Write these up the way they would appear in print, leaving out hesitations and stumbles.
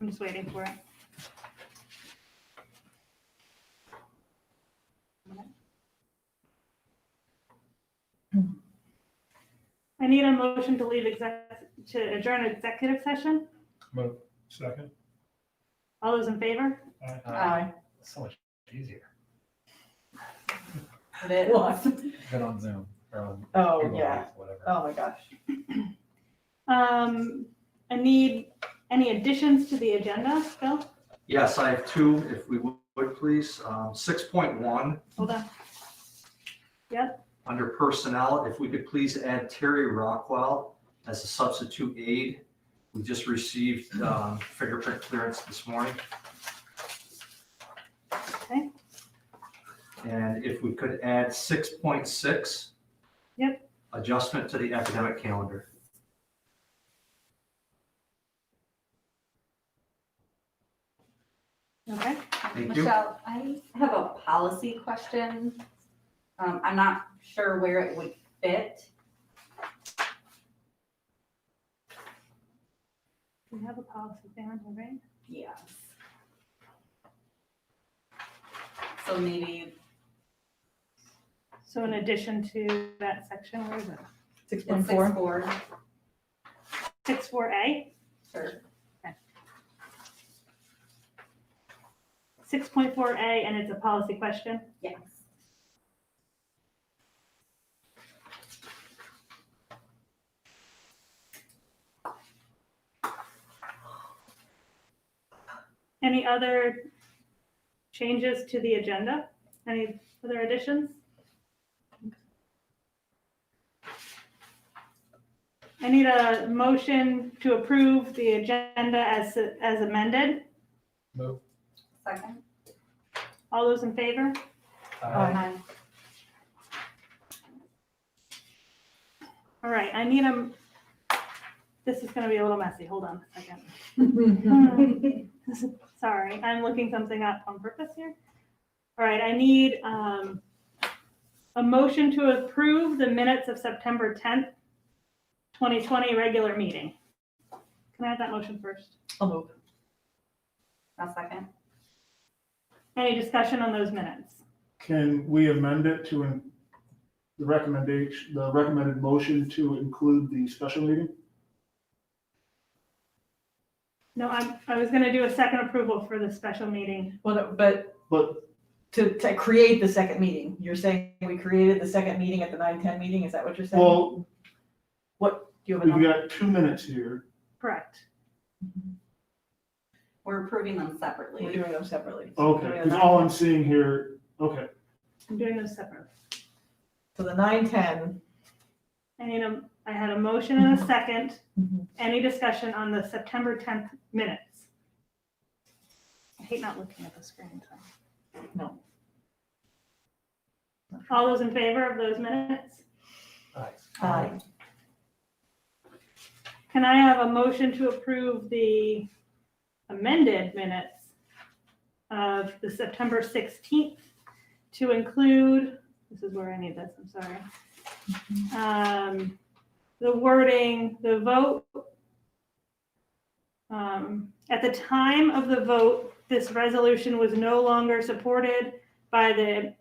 I'm just waiting for it. I need a motion to to adjourn executive session. Move. Second. All those in favor? Aye. So much easier. It is. Get on Zoom or on Oh, Google yeah. Meet, whatever. Oh, my gosh. I need any additions to the agenda, Phil? Yes, I have two, if we would please. 6.1, Hold on. Yep, under personnel, if we could please add Terry Rockwell as a substitute aide. We just received fingerprint clearance this morning. okay, And if we could add 6.6. Yep. Adjustment to the academic calendar. okay. Thank you. Michelle, I have a policy question. I'm not sure where it would fit. We have a policy there, right? Yes. So maybe So in addition to that section, where is it? 6.4. 6.4. 6.4A? Sure. 6.4A, and it's a policy question. Yes. Any other changes to the agenda? Any other additions? I need a motion to approve the agenda as amended. Move. Second. All those in favor? Aye. All right, I need this is gonna be a little messy. Hold on a second. Sorry, I'm looking something up on purpose here. All right, I need a motion to approve the minutes of September 10th, 2020 regular meeting. Can I have that motion first? I'll move. A second. Any discussion on those minutes? Can we amend it to the recommended motion to include the special meeting? No, I was gonna do a second approval for the special meeting. Well, no, but But to create the second meeting, you're saying we created the second meeting at the 9:10 meeting? Is that what you're saying? well, What, do you have we've a got 2 minutes here. Correct. We're approving them We're separately. doing them separately. Okay, Doing because the all I'm seeing here, okay, I'm doing those separately. So the 9:10. I had a motion and a second. Mhm. Any discussion on the September 10th minutes? I hate not looking at the screen. No. All those in favor of those minutes? Aye. Can I have a motion to approve the amended minutes of the September 16th to include, this is where I need this, I'm sorry. The wording, the vote. At the time of the vote, this resolution was no longer supported by the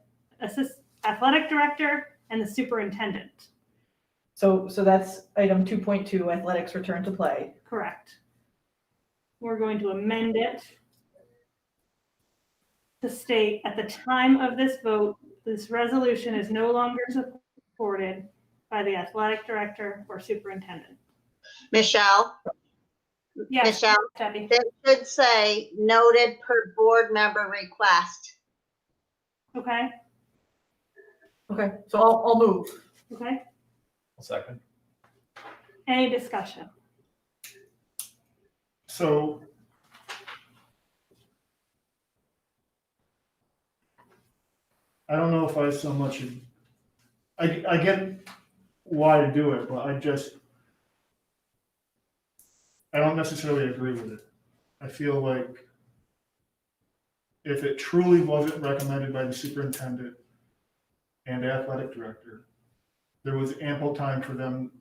athletic director and the superintendent. So that's item 2.2, athletics return to play. Correct. We're going to amend it to state, at the time of this vote, this resolution is no longer supported by the athletic director or superintendent. Michelle, Yes, Michelle, Debbie. this should say noted per board member request. Okay, Okay, so I'll move. okay. I'll second. Any discussion? so I don't know if I so much, I get why to do it, but I don't necessarily agree with it. I feel like if it truly wasn't recommended by the superintendent and athletic director, there was ample time for them.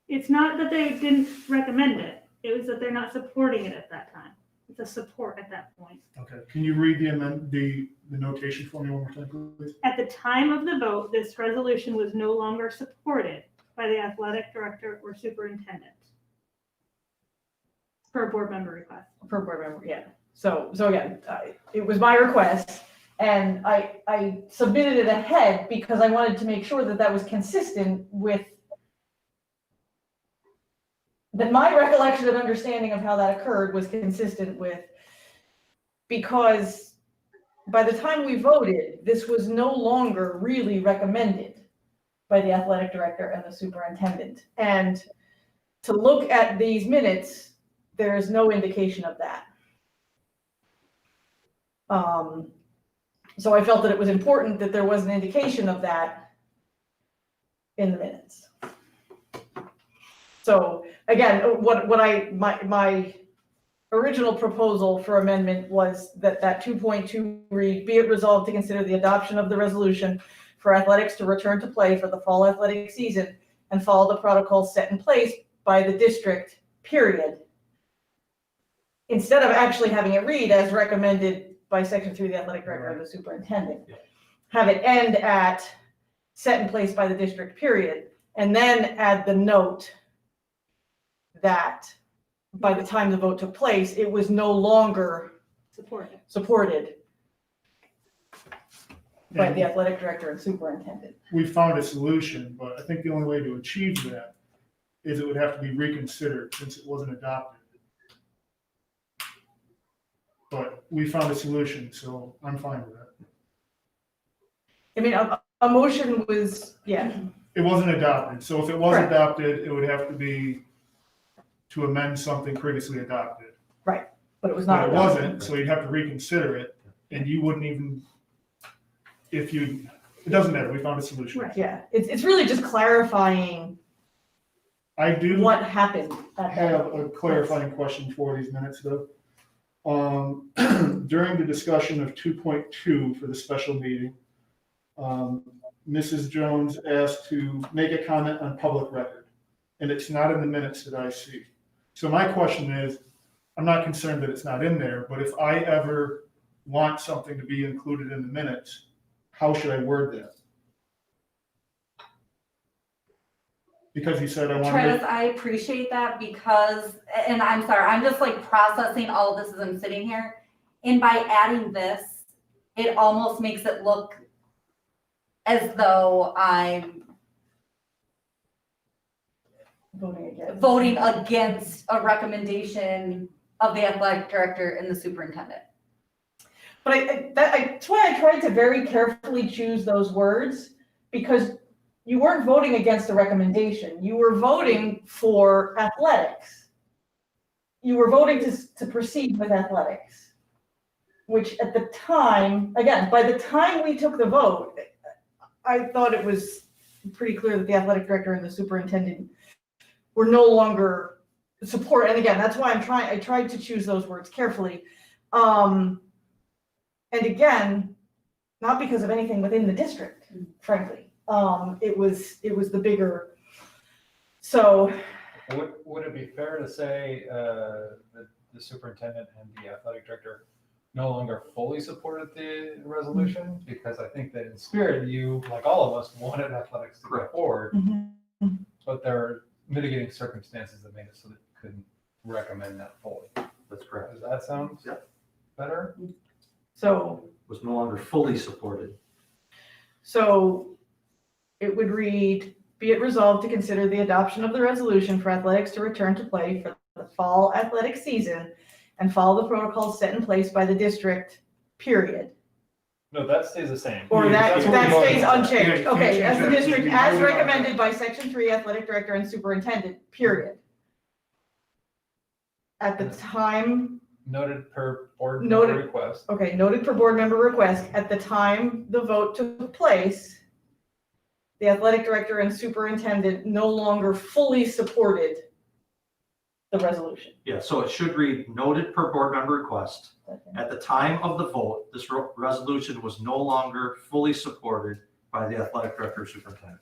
It's not that they didn't recommend it. It was that they're not supporting it at that time. it's a support at that point. Okay, can you read the notation for me one more time, please? At the time of the vote, this resolution was no longer supported by the athletic director or superintendent. Per board member request. Per board member, yeah. So again, it was my request, and I submitted it ahead because I wanted to make sure that that was consistent with that my recollection and understanding of how that occurred was consistent with, because by the time we voted, this was no longer really recommended by the athletic director and the superintendent. And to look at these minutes, there is no indication of that. So I felt that it was important that there was an indication of that in the minutes. So again, my original proposal for amendment was that 2.2 read, be it resolved to consider the adoption of the resolution for athletics to return to play for the fall athletic season and follow the protocols set in place by the district, period. Instead of actually having it read as recommended by section 3, the athletic director and the superintendent, have it end at set in place by the district, period, and then add the note that by the time the vote took place, it was no longer supported by the athletic director and superintendent. We found a solution, but I think the only way to achieve that is it would have to be reconsidered since it wasn't adopted. But we found a solution, so I'm fine with that. I mean, a motion was, yeah. It wasn't adopted, so if it was Correct. adopted, it would have to be to amend something previously adopted. But it was But not it adopted. wasn't, so you'd have to reconsider it, and you wouldn't even, it doesn't matter, we found a solution. Right. Yeah, it's really just clarifying I do what happened at have that. a clarifying question for these minutes, though. During the discussion of 2.2 for the special meeting, Mrs. Jones asked to make a comment on public record, and it's not in the minutes that I see. So my question is, I'm not concerned that it's not in there, but if I ever want something to be included in the minutes, how should I word that? Because you said I wanted Travis, to. I appreciate that because, and I'm sorry, I'm just like processing all of this as I'm sitting here. And by adding this, it almost makes it look as though I'm voting against a recommendation of the athletic director and the superintendent. But that's why I tried to very carefully choose those words, because you weren't voting against a recommendation. You were voting for athletics. You were voting to proceed with athletics, which at the time, again, by the time we took the vote, I thought it was pretty clear that the athletic director and the superintendent were no longer support. And again, that's why I tried to choose those words carefully. And again, not because of anything within the district, frankly. It was the bigger, so. Would it be fair to say that the superintendent and the athletic director no longer fully supported the resolution? Because I think that in spirit, you, like all of us, wanted athletics to go forward, but there are mitigating circumstances that made it so that you couldn't recommend that fully. That's correct. Does that sound better? So, Was no longer fully supported. so it would read, be it resolved to consider the adoption of the resolution for athletics to return to play for the fall athletic season and follow the protocols set in place by the district, period. No, that stays the same. Or that That's what we stays voted. unchanged. Yeah, Okay, you as can't the change that. district, You as voted on that. recommended by section 3, athletic director and superintendent, period. At the time, Noted per board Noted. member request. okay, noted per board member request, at the time the vote took place, the athletic director and superintendent no longer fully supported the resolution. Yeah, so it should read, noted per board member request. At the time of the vote, this resolution was no longer fully supported by the athletic director or superintendent.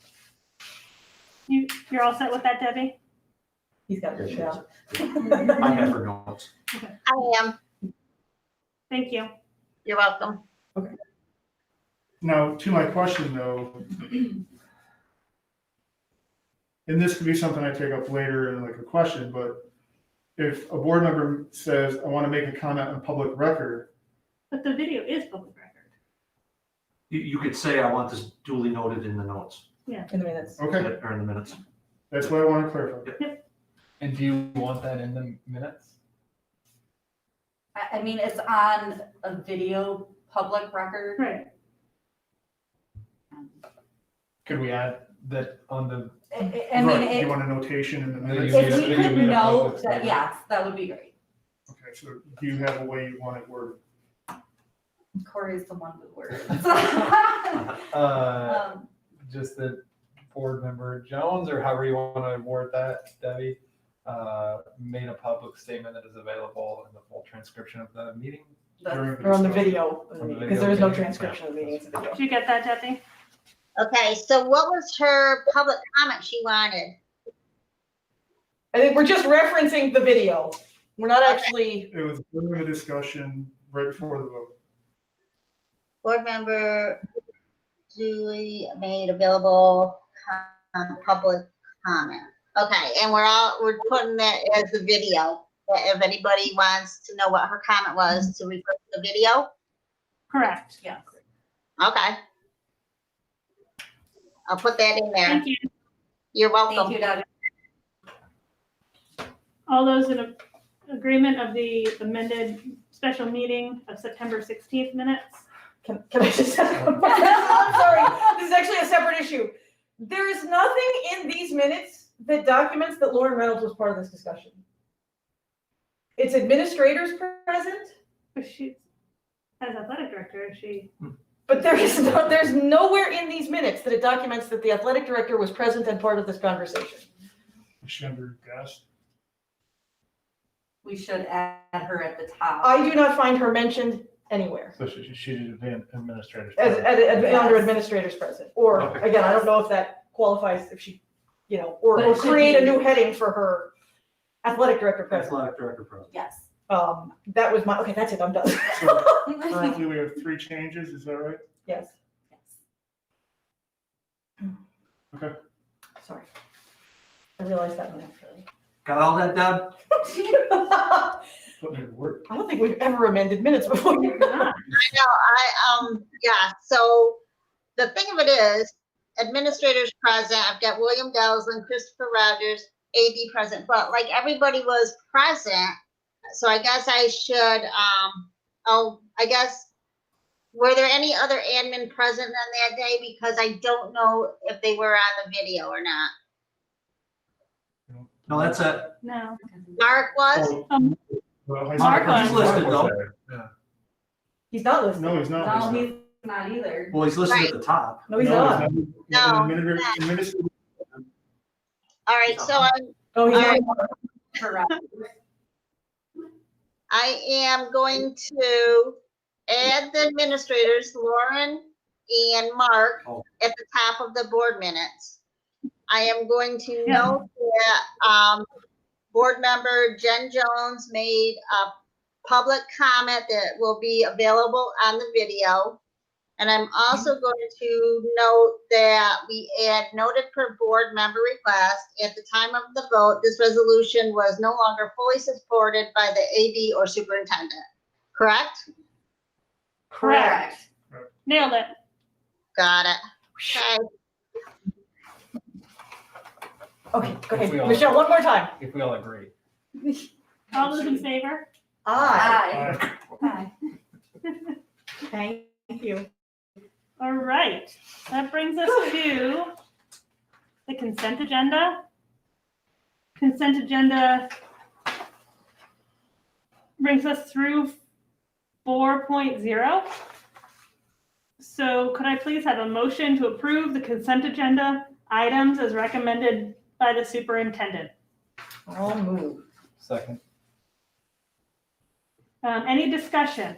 You're all set with that, Debbie? He's got it written down. I have her notes. I am. Thank you. You're welcome. Now, to my question though, and this could be something I take up later in like a question, but if a board member says, I want to make a comment on public record, But the video is public record. You could say, I want this duly noted in the notes, In the minutes. okay, or in the minutes. that's what I want to clarify. And do you want that in the minutes? I mean, it's on a video public record. Right. Could we add that on the, I mean, Right, you it- want a notation in the No, minutes? you- if we you could made a note public that, statement. yes, that would be great. Okay, so do you have a way you want it worded? Corey's the one with words. uh, just that board member Jones, or however you want to word that, Debbie, made a public statement that is available in the full transcription of the meeting. That's- Or on the discussion? video, On the because there is no video. transcription of the meeting, it's a video. Did you get that, Debbie? Okay, so what was her public comment she wanted? I think we're just referencing the video. We're not actually, It was during the discussion right before the vote. Board member duly made available public comment. Okay, and we're putting that as the video. If anybody wants to know what her comment was, to refer to the video. Correct. Yeah. Okay. I'll put that in there. Thank you. You're Thank welcome. you, Doug. All those in agreement of the amended special meeting of September 16th minutes? can I just, I'm sorry, this is actually a separate issue. There is nothing in these minutes that documents that Lauren Reynolds was part of this discussion. It's administrators present, But she's, as athletic director, she, but there's nowhere in these minutes that it documents that the athletic director was present and part of this conversation. Is she under guest? We should add her at the top. I do not find her mentioned anywhere So she should be an administrator. under administrators present. Or, Okay. again, I don't know if that qualifies, if she, or But it should create a be- new heading for her athletic director present. Athletic director present. Yes. That was my, okay, that's it, I'm done. So currently we have 3 changes, is that right? Yes, Okay. sorry. I realized that one actually. Got all that, Deb? Putting it to work. I don't think we've ever amended minutes before. not. Yeah, so the thing of it is, administrators present, I've got William Gosling, Christopher Rogers, AD present, but like everybody was present, so I guess I should, I guess, were there any other admin present on that day? Because I don't know if they were on the video or not. No, that's it. No. Mark was? Oh, well, high Mark school- He's listed though. Yeah. He's not listening. No, he's not. No, listed. he's not either. Well, he's listed at the top. No, he's not. No. Administrative- All right, so Oh, he's All right. not. Correct. I am going to add the administrators, Lauren and Mark, Oh. at the top of the board minutes. I am going to Yeah. note that, board member Jen Jones made a public comment that will be available on the video. And I'm also going to note that we add noted per board member request. At the time of the vote, this resolution was no longer fully supported by the AD or superintendent. Correct? Correct. Nailed it. Got it. Okay. Okay, go If we ahead. all- Michelle, one more time. If we all agree. All those in favor? Aye. Aye. Thank you. All right, that brings us to the consent agenda. Consent agenda brings us through 4.0. So could I please have a motion to approve the consent agenda items as recommended by the superintendent? I'll move. Second. Any discussion?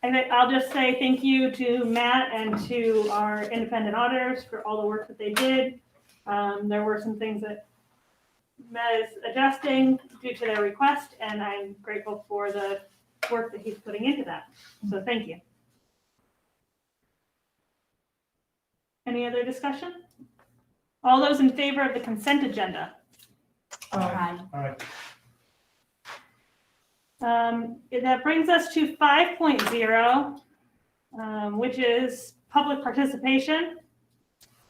And I'll just say thank you to Matt and to our independent auditors for all the work that they did. There were some things that Met is adjusting due to their request, and I'm grateful for the work that he's putting into that. So thank you. Any other discussion? All those in favor of the consent agenda? Aye. All right. That brings us to 5.0, which is public participation.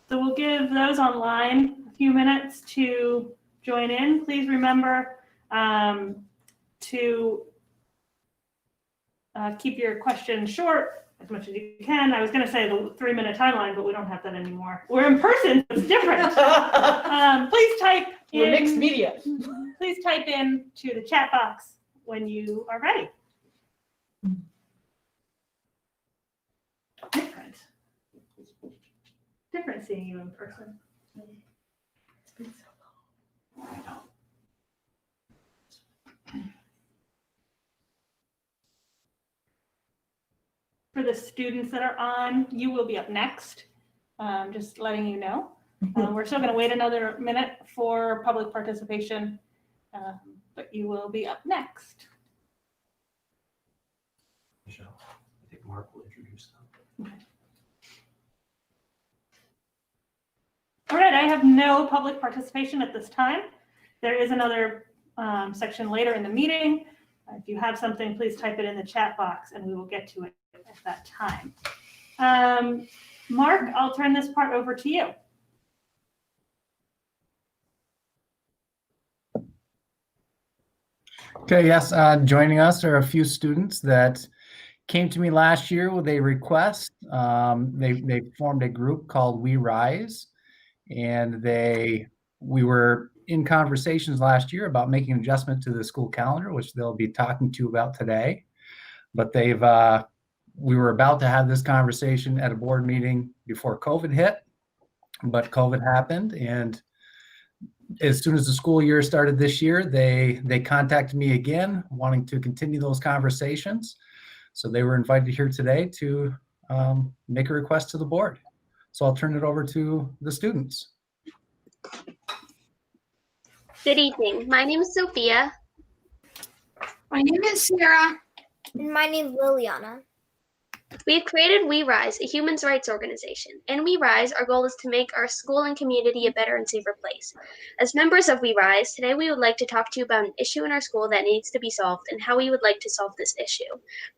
So we'll give those online a few minutes to join in. Please remember to keep your questions short as much as you can. I was going to say the 3-minute timeline, but we don't have that anymore. We're in person, so it's different. Please type We're mixed in. media. Please type in to the chat box when you are ready. Different seeing you in person. It's been so long. For the students that are on, you will be up next. Just letting you know. We're still going to wait another minute for public participation, but you will be up next. Michelle, I think Mark will introduce them. All right, I have no public participation at this time. There is another section later in the meeting. If you have something, please type it in the chat box and we will get to it at that time. Mark, I'll turn this part over to you. Okay, yes, joining us are a few students that came to me last year with a request. They formed a group called We Rise, and we were in conversations last year about making an adjustment to the school calendar, which they'll be talking to you about today. But we were about to have this conversation at a board meeting before COVID hit, but COVID happened, and as soon as the school year started this year, they contacted me again, wanting to continue those conversations. So they were invited here today to make a request to the board. So I'll turn it over to the students. Good evening. My name is Sophia. My name is Sarah. And my name is Liliana. We have created We Rise, a human rights organization. In We Rise, our goal is to make our school and community a better and safer place. As members of We Rise, today we would like to talk to you about an issue in our school that needs to be solved and how we would like to solve this issue.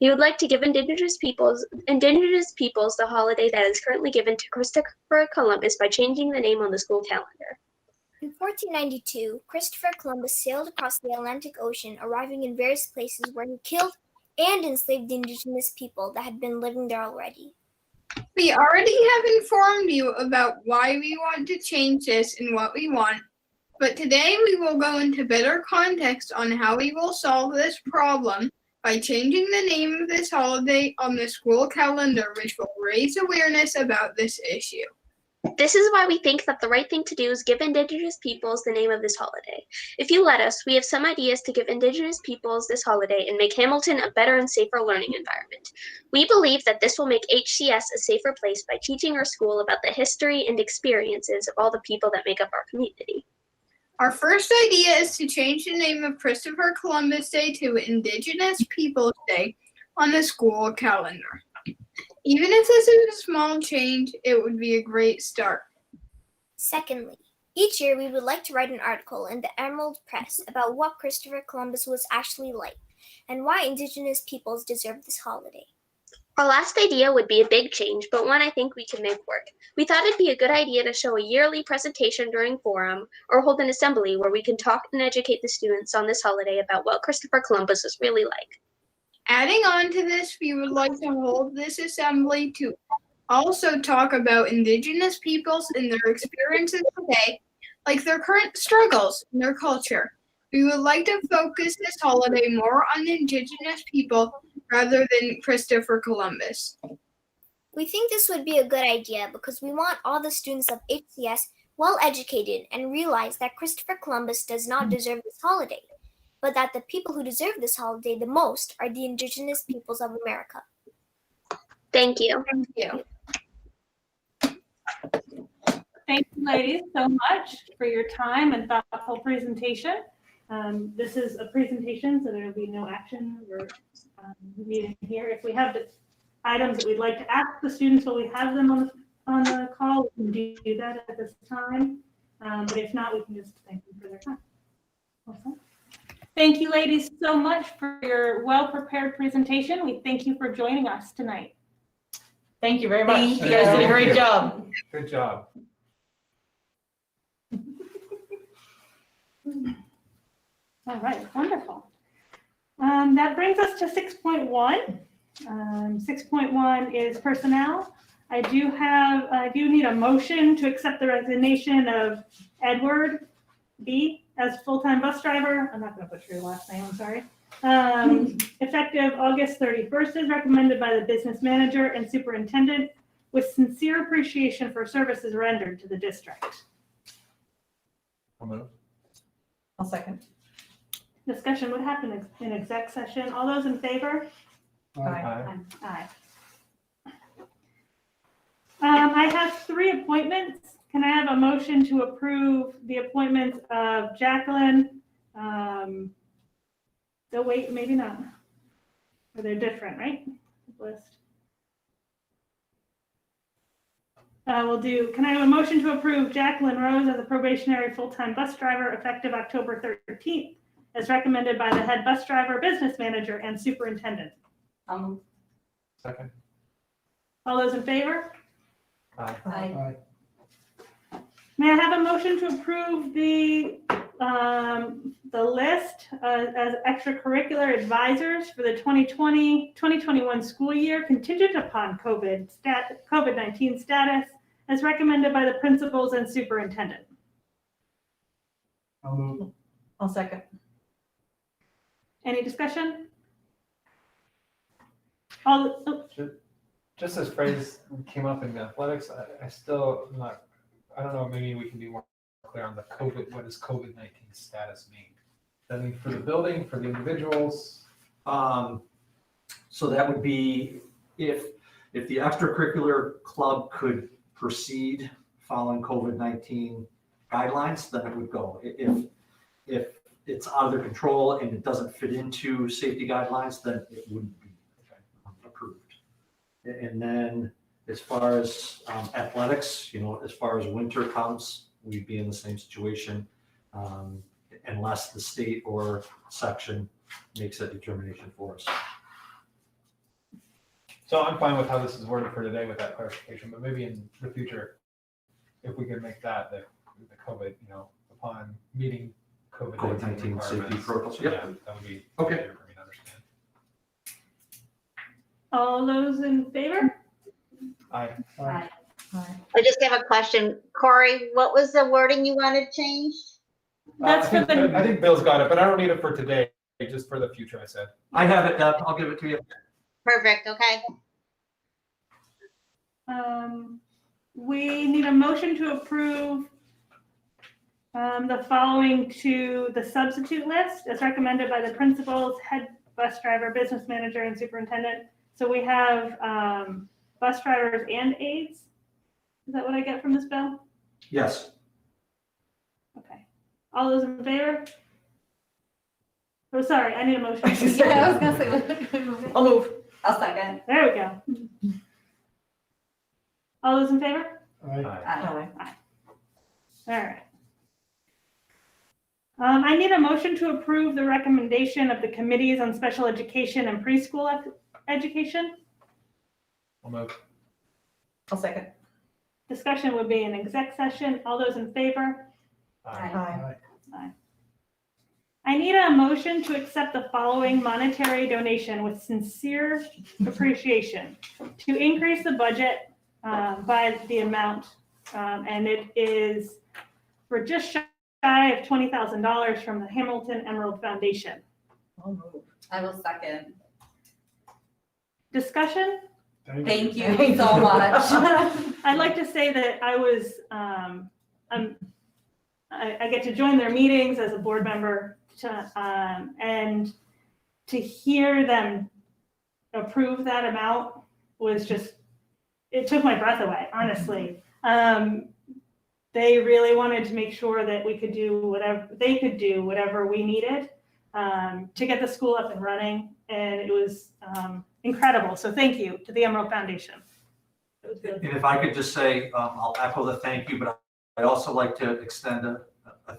We would like to give Indigenous peoples the holiday that is currently given to Christopher Columbus by changing the name on the school calendar. In 1492, Christopher Columbus sailed across the Atlantic Ocean, arriving in various places where he killed and enslaved the indigenous people that had been living there already. We already have informed you about why we want to change this and what we want, but today we will go into better context on how we will solve this problem by changing the name of this holiday on the school calendar, which will raise awareness about this issue. This is why we think that the right thing to do is give Indigenous peoples the name of this holiday. If you let us, we have some ideas to give Indigenous peoples this holiday and make Hamilton a better and safer learning environment. We believe that this will make HCS a safer place by teaching our school about the history and experiences of all the people that make up our community. Our first idea is to change the name of Christopher Columbus Day to Indigenous Peoples Day on the school calendar. Even if this is a small change, it would be a great start. Secondly, each year we would like to write an article in the Emerald Press about what Christopher Columbus was actually like and why Indigenous peoples deserve this holiday. Our last idea would be a big change, but one I think we can make work. We thought it'd be a good idea to show a yearly presentation during forum or hold an assembly where we can talk and educate the students on this holiday about what Christopher Columbus was really like. Adding on to this, we would like to hold this assembly to also talk about Indigenous peoples and their experiences today, like their current struggles and their culture. We would like to focus this holiday more on Indigenous people rather than Christopher Columbus. We think this would be a good idea because we want all the students of HCS well educated and realize that Christopher Columbus does not deserve this holiday, but that the people who deserve this holiday the most are the Indigenous peoples of America. Thank you. Thank you. Thank you, ladies, so much for your time and thoughtful presentation. This is a presentation, so there will be no action or meeting here. If we have the items that we'd like to ask the students while we have them on the call, we can do that at this time. But if not, we can just thank them for their time. Awesome. Thank you, ladies, so much for your well-prepared presentation. We thank you for joining us tonight. Thank you very much. Thank You guys did a you. great job. Good job. All right, wonderful. That brings us to 6.1. 6.1 is personnel. I do need a motion to accept the resignation of Edward B. as full-time bus driver. I'm not going to butcher your last name, I'm sorry. Effective August 31st is recommended by the business manager and superintendent with sincere appreciation for services rendered to the district. I'll move. I'll second. Discussion would happen in exec session. All those in favor? Aye. Aye. I have 3 appointments. Can I have a motion to approve the appointments of Jacqueline? Oh, wait, maybe not. Or they're different, right? List. Can I have a motion to approve Jacqueline Rose as a probationary full-time bus driver effective October 13th, as recommended by the head bus driver, business manager, and superintendent? Second. All those in favor? Aye. May I have a motion to approve the list as extracurricular advisors for the 2020-2021 school year contingent upon COVID-19 status as recommended by the principals and superintendent? I'll move. I'll second. Any discussion? Just this phrase came up in athletics, I still am not, I don't know, maybe we can be more clear on the COVID, what does COVID-19 status mean? Does that mean for the building, for the individuals? So that would be if the extracurricular club could proceed following COVID-19 guidelines, then it would go. If it's out of their control and it doesn't fit into safety guidelines, then it wouldn't be approved. And then as far as athletics, as far as winter comes, we'd be in the same situation unless the state or section makes that determination for us. So I'm fine with how this is worded for today with that clarification, but maybe in the future, if we could make that the COVID, upon meeting COVID-19 safety requirements. protocols. Yeah, Yep. that would be Okay. easier for me to understand. All those in favor? Aye. I just have a question. Corey, what was the wording you wanted changed? That's for the. I think Bill's got it, but I don't need it for today, just for the future, I said. I have it, Deb. I'll give it to you. Perfect, okay. We need a motion to approve the following to the substitute list as recommended by the principals, head bus driver, business manager, and superintendent. So we have bus drivers and aides. Is that what I get from this bill? Yes. Okay. All those in favor? Oh, sorry, I need a motion. Yeah, I was gonna say. I'll move. I'll second. There we go. All those in favor? Aye. Aye. All right. I need a motion to approve the recommendation of the committees on special education and preschool education. I'll move. I'll second. Discussion would be an exec session. All those in favor? Aye. I need a motion to accept the following monetary donation with sincere appreciation to increase the budget by the amount, and it is for just shy of $20,000 from the Hamilton Emerald Foundation. I'll move. I will second. Discussion? Thank you so much. I'd like to say that I get to join their meetings as a board member and to hear them approve that amount was just, it took my breath away, honestly. they really wanted to make sure that we could do whatever, they could do whatever we needed to get the school up and running. And it was incredible. So thank you to the Emerald Foundation. It was really And if I could just say, I'll echo the thank you, but I'd also like to extend a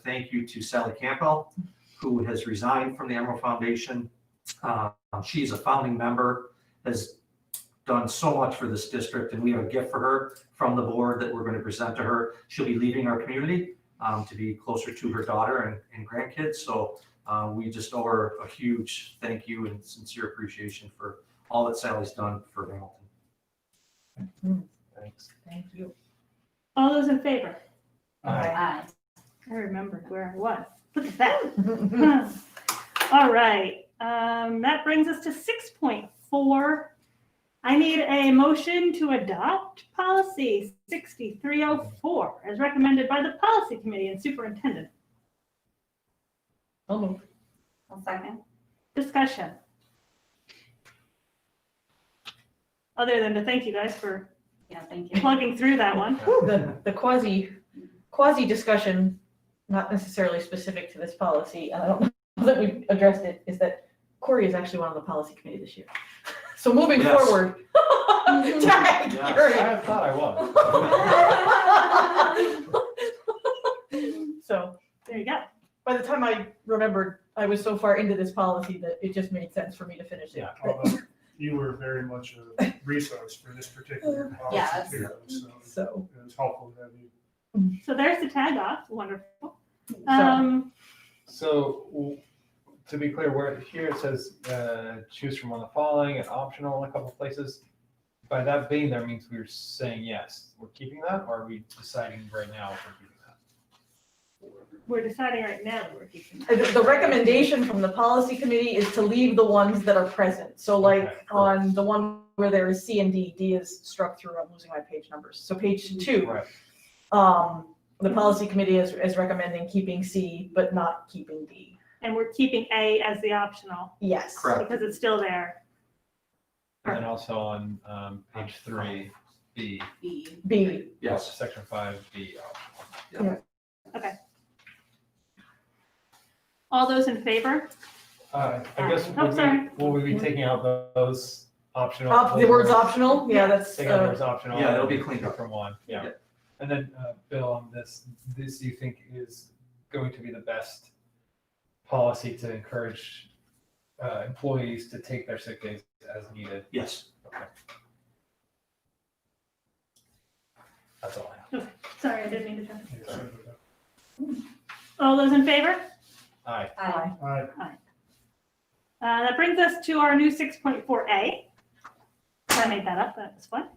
thank you to Sally Campbell, who has resigned from the Emerald Foundation. She's a founding member, has done so much for this district, and we have a gift for her from the board that we're going to present to her. She'll be leaving our community to be closer to her daughter and grandkids. So we just owe her a huge thank you and sincere appreciation for all that Sally's done for Hamilton. Thanks. Thank you. All those in favor? Aye. I remembered where I was. Look at that. All right. That brings us to 6.4. I need a motion to adopt policy 6304 as recommended by the policy committee and superintendent. I'll move. I'll second. Discussion. Other than to thank you guys for Yeah, thank you. plugging through that one. The quasi discussion, not necessarily specific to this policy, and I don't know that we've addressed it, is that Corey is actually one of the policy committee this year. So moving Yes. forward. Tag, Yes. Corey. I thought I was. So There you go. by the time I remembered, I was so far into this policy that it just made sense for me to finish it. Yeah. Although you were very much a resource for this particular Yes. policy too, so So, it was helpful to have you. So there's the tag off. Wonderful. So to be clear, where here it says choose from one of the following and optional in a couple of places. By that being there means we're saying yes, we're keeping that, or are we deciding right now if we're keeping that? We're deciding right now that we're keeping that. the recommendation from the policy committee is to leave the ones that are present. So like Okay. on the one where there is C and D, D is struck through, I'm losing my page numbers. So page 2, Right. the policy committee is recommending keeping C, but not keeping D. And we're keeping A as the optional Yes. Correct. because it's still there. And then also on page 3, B, B. B. Yes. section 5B. All those in favor? I guess Oh, sorry. will we be taking out those optional? The word's optional, yeah, that's, Take out the words optional. Yeah, it'll be cleaned up. From one, yeah. Yeah. And then, Bill, on this you think is going to be the best policy to encourage employees to take their sick days as needed? Yes. Okay. That's all I have. Sorry, I didn't mean to turn. Yeah, so, All those in favor? Aye. Aye. all right. That brings us to our new 6.4A. I made that up, that was fun.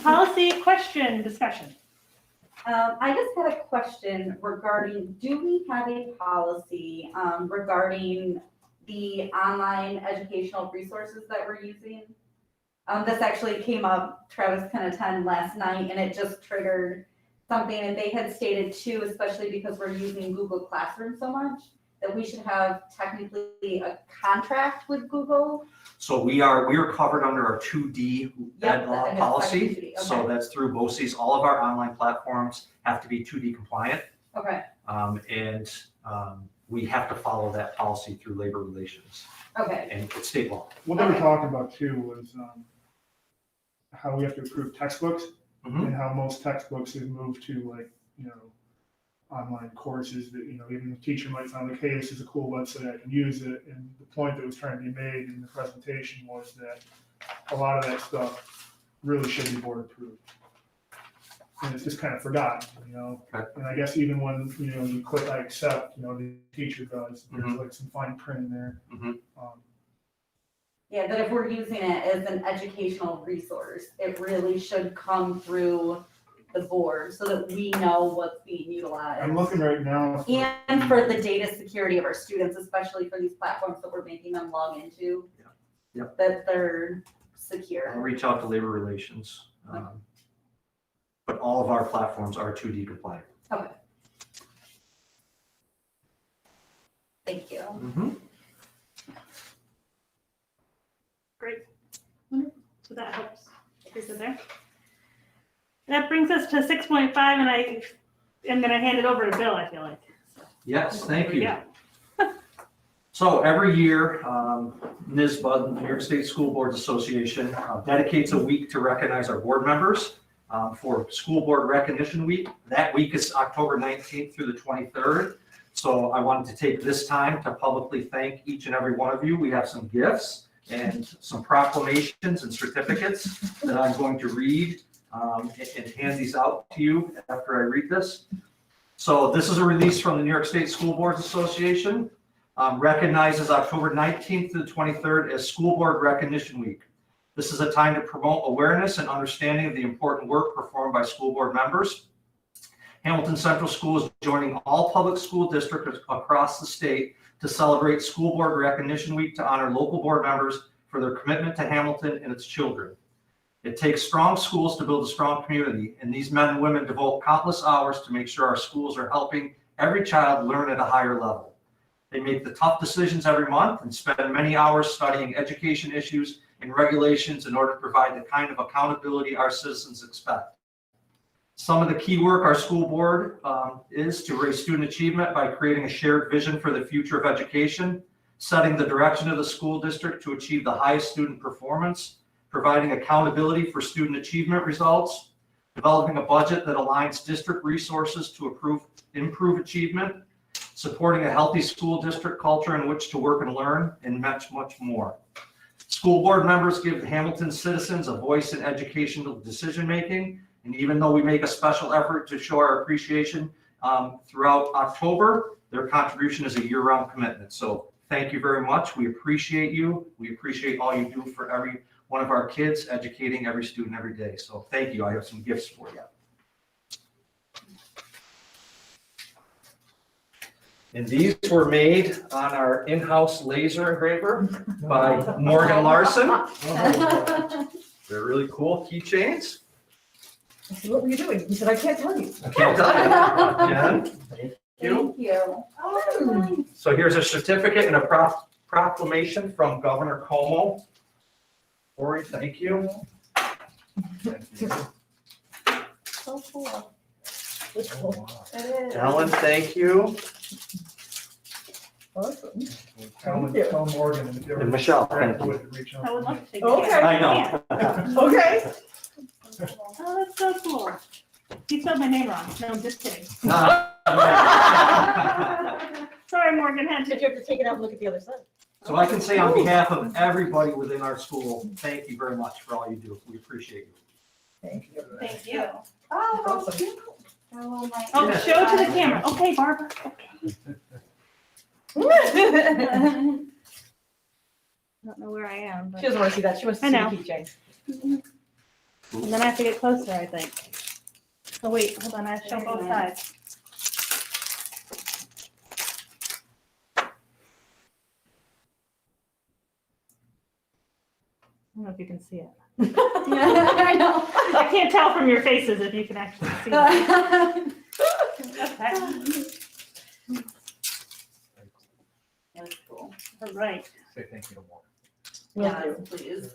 Policy question discussion. I just had a question regarding, do we have a policy regarding the online educational resources that we're using? This actually came up, Travis kind of 10 last night, and it just triggered something, and they had stated too, especially because we're using Google Classroom so much, that we should have technically a contract with Google. So we are covered under our 2D Yep, ed law that is policy. 2D, So okay. that's through BOCES. All of our online platforms have to be 2D compliant. Okay, And we have to follow that policy through labor relations okay, and it's state law. What they were Okay. talking about too was how we have to approve textbooks Mhm. and how most textbooks have moved to like, online courses that, even the teacher might find like, hey, this is a cool website, I can use it. And the point that was trying to be made in the presentation was that a lot of that stuff really should be board approved. And it's just kind of forgotten, Okay. And I guess even when, you click I accept, the teacher does, there's Mhm. like some fine print in there. Mhm. yeah, that if we're using it as an educational resource, it really should come through the board so that we know what's being utilized. I'm looking right now. And for the data security of our students, especially for these platforms that we're making them log into. Yeah. Yep. That they're I'll secure. reach out to labor relations. But all of our platforms are 2D compliant. Okay. Thank you. Mhm. Great. So that helps. Is it there? That brings us to 6.5, and I I'm gonna hand it over to Bill, I feel like. Yes, thank Here we you. go. So every year, NYSBA, the New York State School Boards Association, dedicates a week to recognize our board members for School Board Recognition Week. That week is October 19th through the 23rd. So I wanted to take this time to publicly thank each and every one of you. We have some gifts and some proclamations and certificates that I'm going to read and hand these out to you after I read this. So this is a release from the New York State School Boards Association. Recognizes October 19th to the 23rd as School Board Recognition Week. This is a time to promote awareness and understanding of the important work performed by school board members. Hamilton Central School is joining all public school districts across the state to celebrate School Board Recognition Week to honor local board members for their commitment to Hamilton and its children. It takes strong schools to build a strong community, and these men and women devote countless hours to make sure our schools are helping every child learn at a higher level. They make the tough decisions every month and spend many hours studying education issues and regulations in order to provide the kind of accountability our citizens expect. Some of the key work our school board is to raise student achievement by creating a shared vision for the future of education, setting the direction of the school district to achieve the highest student performance, providing accountability for student achievement results, developing a budget that aligns district resources to improve achievement, supporting a healthy school district culture in which to work and learn, and much, much more. School board members give Hamilton citizens a voice in educational decision-making, and even though we make a special effort to show our appreciation throughout October, their contribution is a year-round commitment. So thank you very much. We appreciate you. We appreciate all you do for every one of our kids, educating every student every day. So thank you. I have some gifts for you. And these were made on our in-house laser engraver by Morgan Larson. They're really cool keychains. I said, what were you doing? He said, I can't tell you. I can't tell you. Jen, thank you. Thank you. Oh, So here's a certificate and a proclamation from Governor Cuomo. Lori, thank you. So cool. that's cool. Ellen, thank you. Awesome. Tell Morgan and if you ever And Michelle, grab thank you. wood, reach out I to would me. love to take Okay. it. I know. Okay. Oh, that's so cool. You spelled my name wrong. No, I'm just kidding. Sorry, Morgan, had Did to. you have to take it out and look at the other side? So I can say on behalf of everybody within our school, thank you very much for all you do. We appreciate you. Thank you. Thank you. Oh, Awesome. cute. Oh, my. Oh, Yeah. show to the camera. Okay, Barbara. Okay. I don't know where I am, She but. doesn't want to see that. She wants to I see know. the keychain. And then I have to get closer, I think. Oh, wait, hold on, I have to show both sides. I don't know if you can see it. I know. I can't tell from your faces if you can actually see it. Okay, That's cool. all right. Say thank you to Morgan. Yes, please.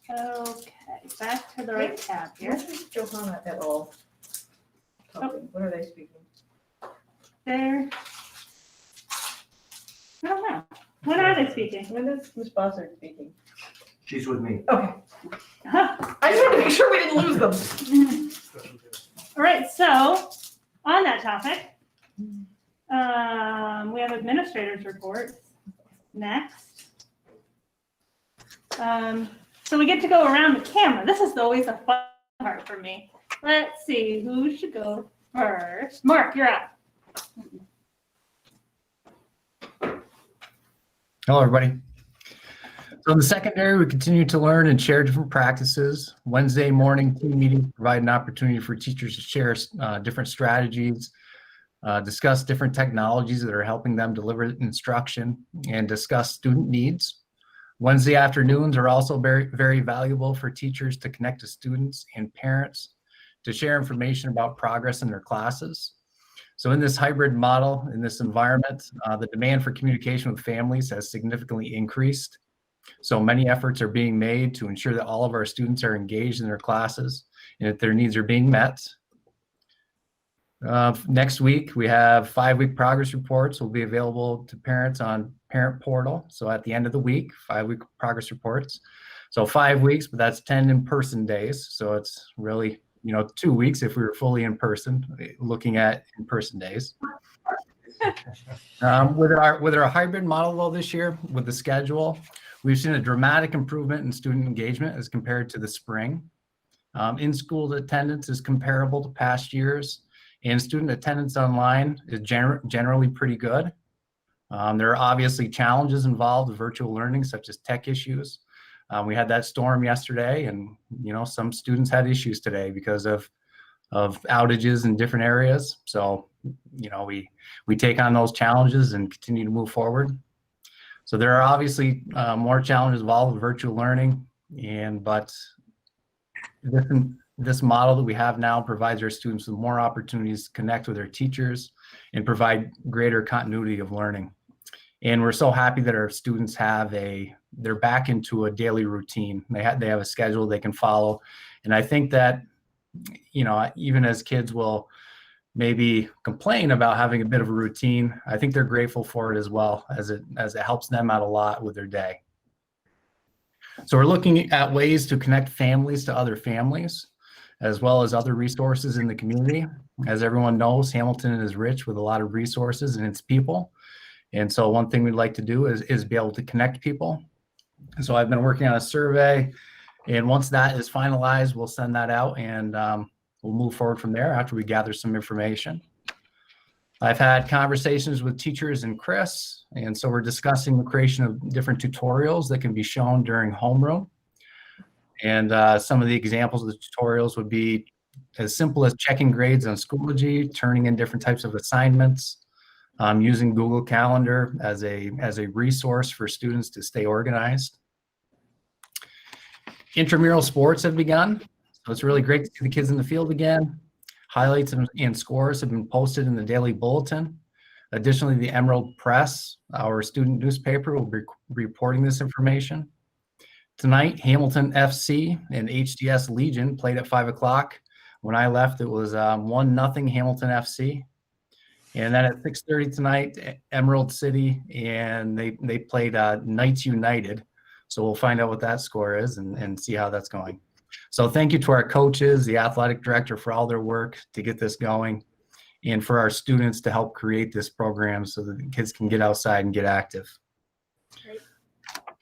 Okay, back to the right tab here. Where is Johanna at all? Talking? When are they speaking? There. I don't know. When are they speaking? When is Ms. Bossert speaking? She's with me. Okay. Huh. I just wanted to make sure we didn't lose them. All right, so on that topic, we have administrators report next. So we get to go around the camera. This is always a fun part for me. Let's see, who should go first? Mark, you're up. Hello, everybody. So in the secondary, we continue to learn and share different practices. Wednesday morning team meetings provide an opportunity for teachers to share different strategies, discuss different technologies that are helping them deliver instruction, and discuss student needs. Wednesday afternoons are also very, very valuable for teachers to connect to students and parents to share information about progress in their classes. So in this hybrid model, in this environment, the demand for communication with families has significantly increased. So many efforts are being made to ensure that all of our students are engaged in their classes and that their needs are being met. Next week, we have 5-week progress reports will be available to parents on Parent Portal. So at the end of the week, 5-week progress reports. So 5 weeks, but that's 10 in-person days. So it's really, 2 weeks if we were fully in person, looking at in-person days. With our hybrid model though this year, with the schedule, we've seen a dramatic improvement in student engagement as compared to the spring. In-school attendance is comparable to past years, and student attendance online is generally pretty good. There are obviously challenges involved with virtual learning, such as tech issues. We had that storm yesterday, and some students had issues today because of outages in different areas. So we take on those challenges and continue to move forward. So there are obviously more challenges involved with virtual learning, but this model that we have now provides our students with more opportunities to connect with their teachers and provide greater continuity of learning. And we're so happy that our students they're back into a daily routine. They have a schedule they can follow. And I think that, even as kids will maybe complain about having a bit of a routine, I think they're grateful for it as well, as it helps them out a lot with their day. So we're looking at ways to connect families to other families, as well as other resources in the community. As everyone knows, Hamilton is rich with a lot of resources and its people. And so one thing we'd like to do is be able to connect people. And so I've been working on a survey, and once that is finalized, we'll send that out, and we'll move forward from there after we gather some information. I've had conversations with teachers and Chris, and so we're discussing the creation of different tutorials that can be shown during homeroom. And some of the examples of the tutorials would be as simple as checking grades on Schoology, turning in different types of assignments, using Google Calendar as a resource for students to stay organized. Intramural sports have begun, so it's really great to see the kids in the field again. Highlights and scores have been posted in the daily bulletin. Additionally, the Emerald Press, our student newspaper, will be reporting this information. Tonight, Hamilton FC and HDS Legion played at 5 o'clock. When I left, it was 1-0 Hamilton FC. And then at 6:30 tonight, Emerald City, and they played Knights United. So we'll find out what that score is and see how that's going. So thank you to our coaches, the athletic director, for all their work to get this going, and for our students to help create this program so that the kids can get outside and get active. Great.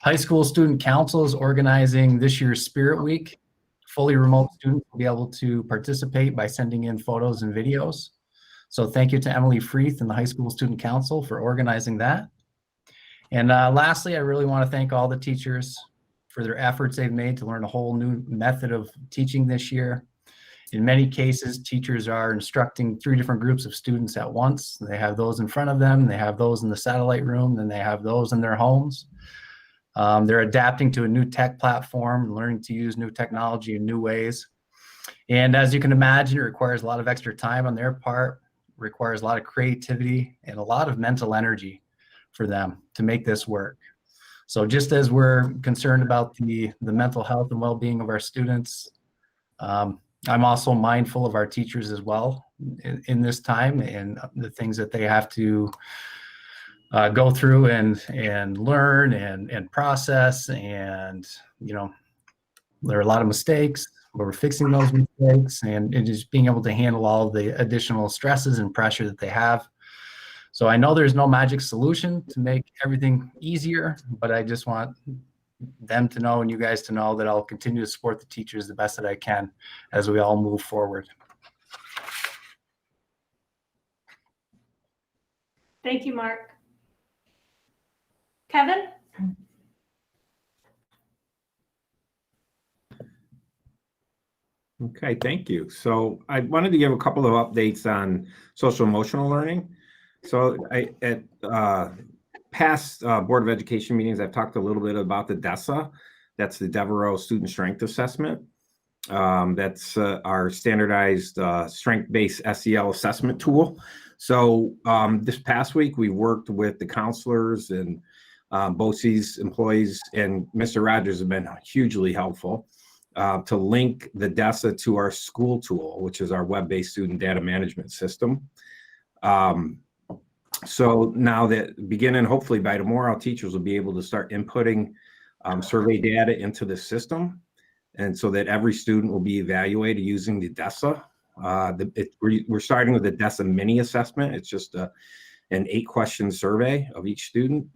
High School Student Council is organizing this year's Spirit Week. Fully remote students will be able to participate by sending in photos and videos. So thank you to Emily Freeth and the High School Student Council for organizing that. And lastly, I really want to thank all the teachers for their efforts they've made to learn a whole new method of teaching this year. In many cases, teachers are instructing 3 different groups of students at once. They have those in front of them, they have those in the satellite room, then they have those in their homes. They're adapting to a new tech platform, learning to use new technology in new ways. And as you can imagine, it requires a lot of extra time on their part, requires a lot of creativity and a lot of mental energy for them to make this work. So just as we're concerned about the mental health and well-being of our students, I'm also mindful of our teachers as well in this time and the things that they have to go through and learn and process. And, there are a lot of mistakes, but we're fixing those mistakes and just being able to handle all the additional stresses and pressure that they have. So I know there's no magic solution to make everything easier, but I just want them to know and you guys to know that I'll continue to support the teachers the best that I can as we all move forward. Thank you, Mark. Kevin? Okay, thank you. So I wanted to give a couple of updates on social emotional learning. So at past Board of Education meetings, I've talked a little bit about the DESA. That's the Devereaux Student Strength Assessment. That's our standardized strength-based SEL assessment tool. So this past week, we worked with the counselors and BOCES employees, and Mr. Rogers has been hugely helpful. to link the DESA to our school tool, which is our web-based student data management system. So now that beginning, hopefully by tomorrow, teachers will be able to start inputting survey data into the system. And so that every student will be evaluated using the DESA. We're starting with the DESA mini assessment. It's just an 8-question survey of each student.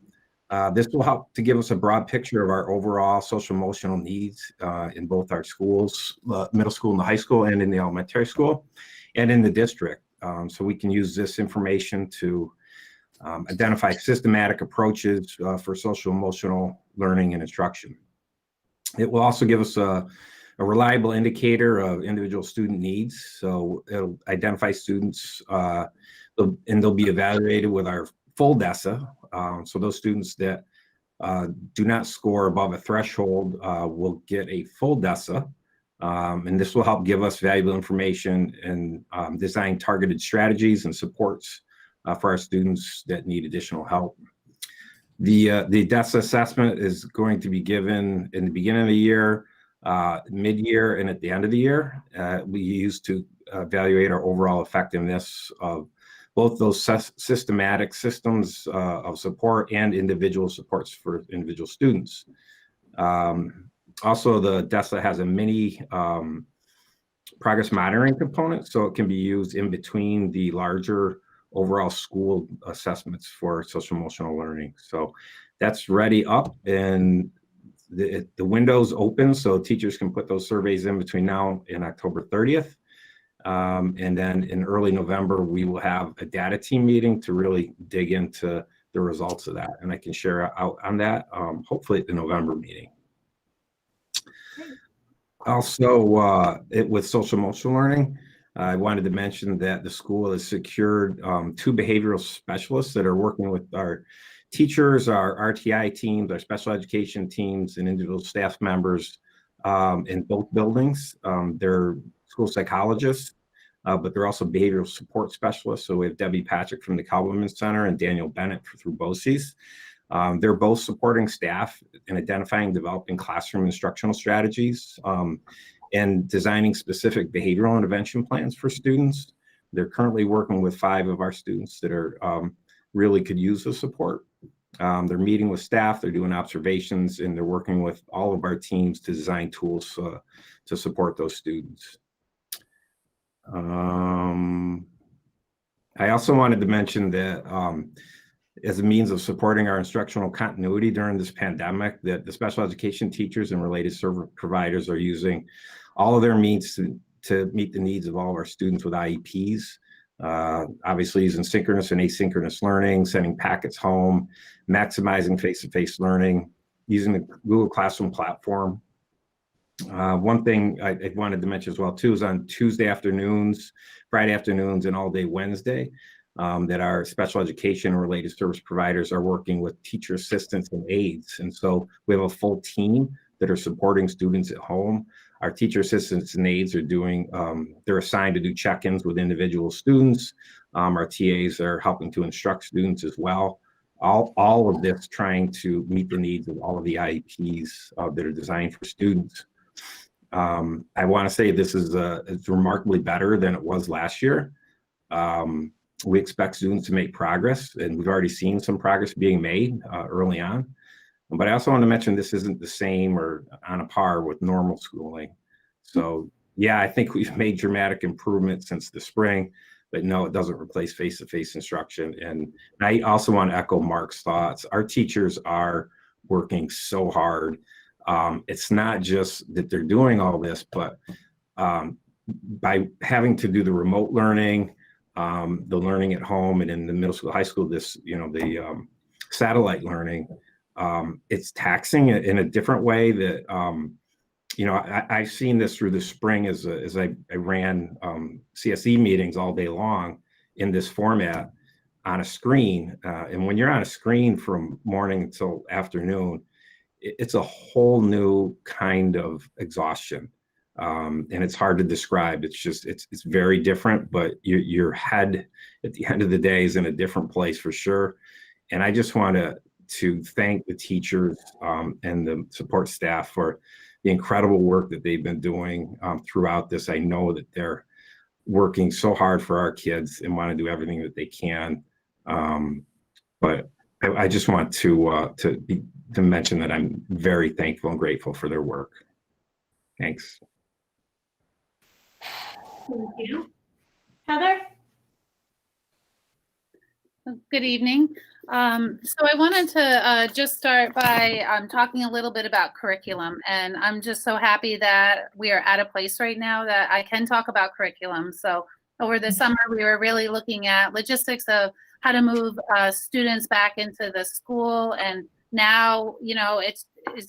This will help to give us a broad picture of our overall social emotional needs in both our schools, middle school and the high school, and in the elementary school, and in the district. So we can use this information to identify systematic approaches for social emotional learning and instruction. It will also give us a reliable indicator of individual student needs. So it'll identify students and they'll be evaluated with our full DESA. So those students that do not score above a threshold will get a full DESA. And this will help give us valuable information and design targeted strategies and supports for our students that need additional help. The DESA assessment is going to be given in the beginning of the year, mid-year, and at the end of the year. We use to evaluate our overall effectiveness of both those systematic systems of support and individual supports for individual students. Also, the DESA has a mini progress monitoring component, so it can be used in between the larger overall school assessments for social emotional learning. So that's ready up, and the window's open, so teachers can put those surveys in between now and October 30th. And then in early November, we will have a data team meeting to really dig into the results of that. And I can share out on that, hopefully at the November meeting. Also, with social emotional learning, I wanted to mention that the school has secured 2 behavioral specialists that are working with our teachers, our RTI teams, our special education teams, and individual staff members in both buildings. They're school psychologists, but they're also behavioral support specialists. So we have Debbie Patrick from the Calwomen's Center and Daniel Bennett through BOCES. They're both supporting staff in identifying, developing classroom instructional strategies and designing specific behavioral intervention plans for students. They're currently working with 5 of our students that are really could use the support. They're meeting with staff, they're doing observations, and they're working with all of our teams to design tools to support those students. I also wanted to mention that as a means of supporting our instructional continuity during this pandemic, that the special education teachers and related service providers are using all of their means to meet the needs of all of our students with IEPs. Obviously using synchronous and asynchronous learning, sending packets home, maximizing face-to-face learning, using the Google Classroom platform. One thing I wanted to mention as well too is on Tuesday afternoons, Friday afternoons, and all day Wednesday, that our special education related service providers are working with teacher assistants and aides. And so we have a full team that are supporting students at home. Our teacher assistants and aides are doing, they're assigned to do check-ins with individual students. Our TAs are helping to instruct students as well. All of this trying to meet the needs of all of the IEPs that are designed for students. I want to say this is it's remarkably better than it was last year. We expect students to make progress, and we've already seen some progress being made early on. But I also want to mention this isn't the same or on a par with normal schooling. So yeah, I think we've made dramatic improvements since the spring, but no, it doesn't replace face-to-face instruction. And I also want to echo Mark's thoughts. Our teachers are working so hard. It's not just that they're doing all this, but by having to do the remote learning, the learning at home, and in the middle school, high school, this, the satellite learning, it's taxing in a different way that, I've seen this through the spring as I ran CSE meetings all day long in this format on a screen. And when you're on a screen from morning until afternoon, it's a whole new kind of exhaustion. And it's hard to describe. It's just, it's very different, but your head at the end of the day is in a different place for sure. And I just want to thank the teachers and the support staff for the incredible work that they've been doing throughout this. I know that they're working so hard for our kids and want to do everything that they can. But I just want to mention that I'm very thankful and grateful for their work. Thanks. Thank you. Heather? Good evening. So I wanted to just start by talking a little bit about curriculum, and I'm just so happy that we are at a place right now that I can talk about curriculum. So over the summer, we were really looking at logistics of how to move students back into the school, and now, you know, it's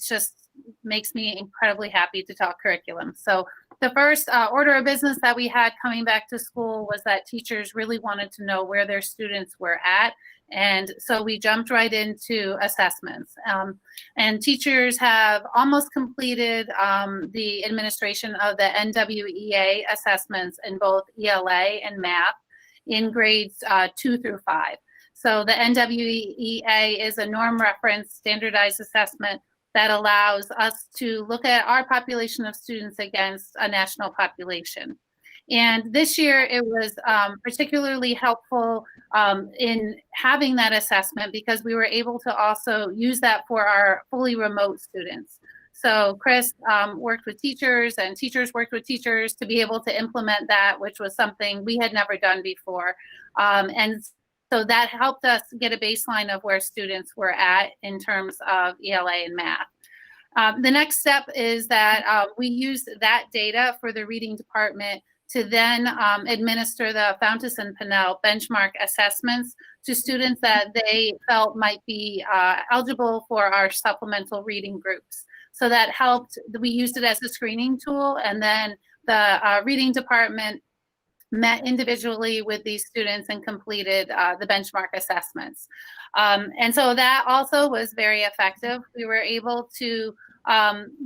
just makes me incredibly happy to talk curriculum. So the first order of business that we had coming back to school was that teachers really wanted to know where their students were at. And so we jumped right into assessments. And teachers have almost completed the administration of the NWEA assessments in both ELA and math in grades 2 through 5. So the NWEA is a norm reference standardized assessment that allows us to look at our population of students against a national population. And this year it was particularly helpful in having that assessment because we were able to also use that for our fully remote students. So Chris worked with teachers and teachers worked with teachers to be able to implement that, which was something we had never done before. And so that helped us get a baseline of where students were at in terms of ELA and math. The next step is that we used that data for the reading department to then administer the Fountas and Pinnell benchmark assessments to students that they felt might be eligible for our supplemental reading groups. So that helped, we used it as a screening tool, and then the reading department met individually with these students and completed the benchmark assessments. And so that also was very effective. We were able to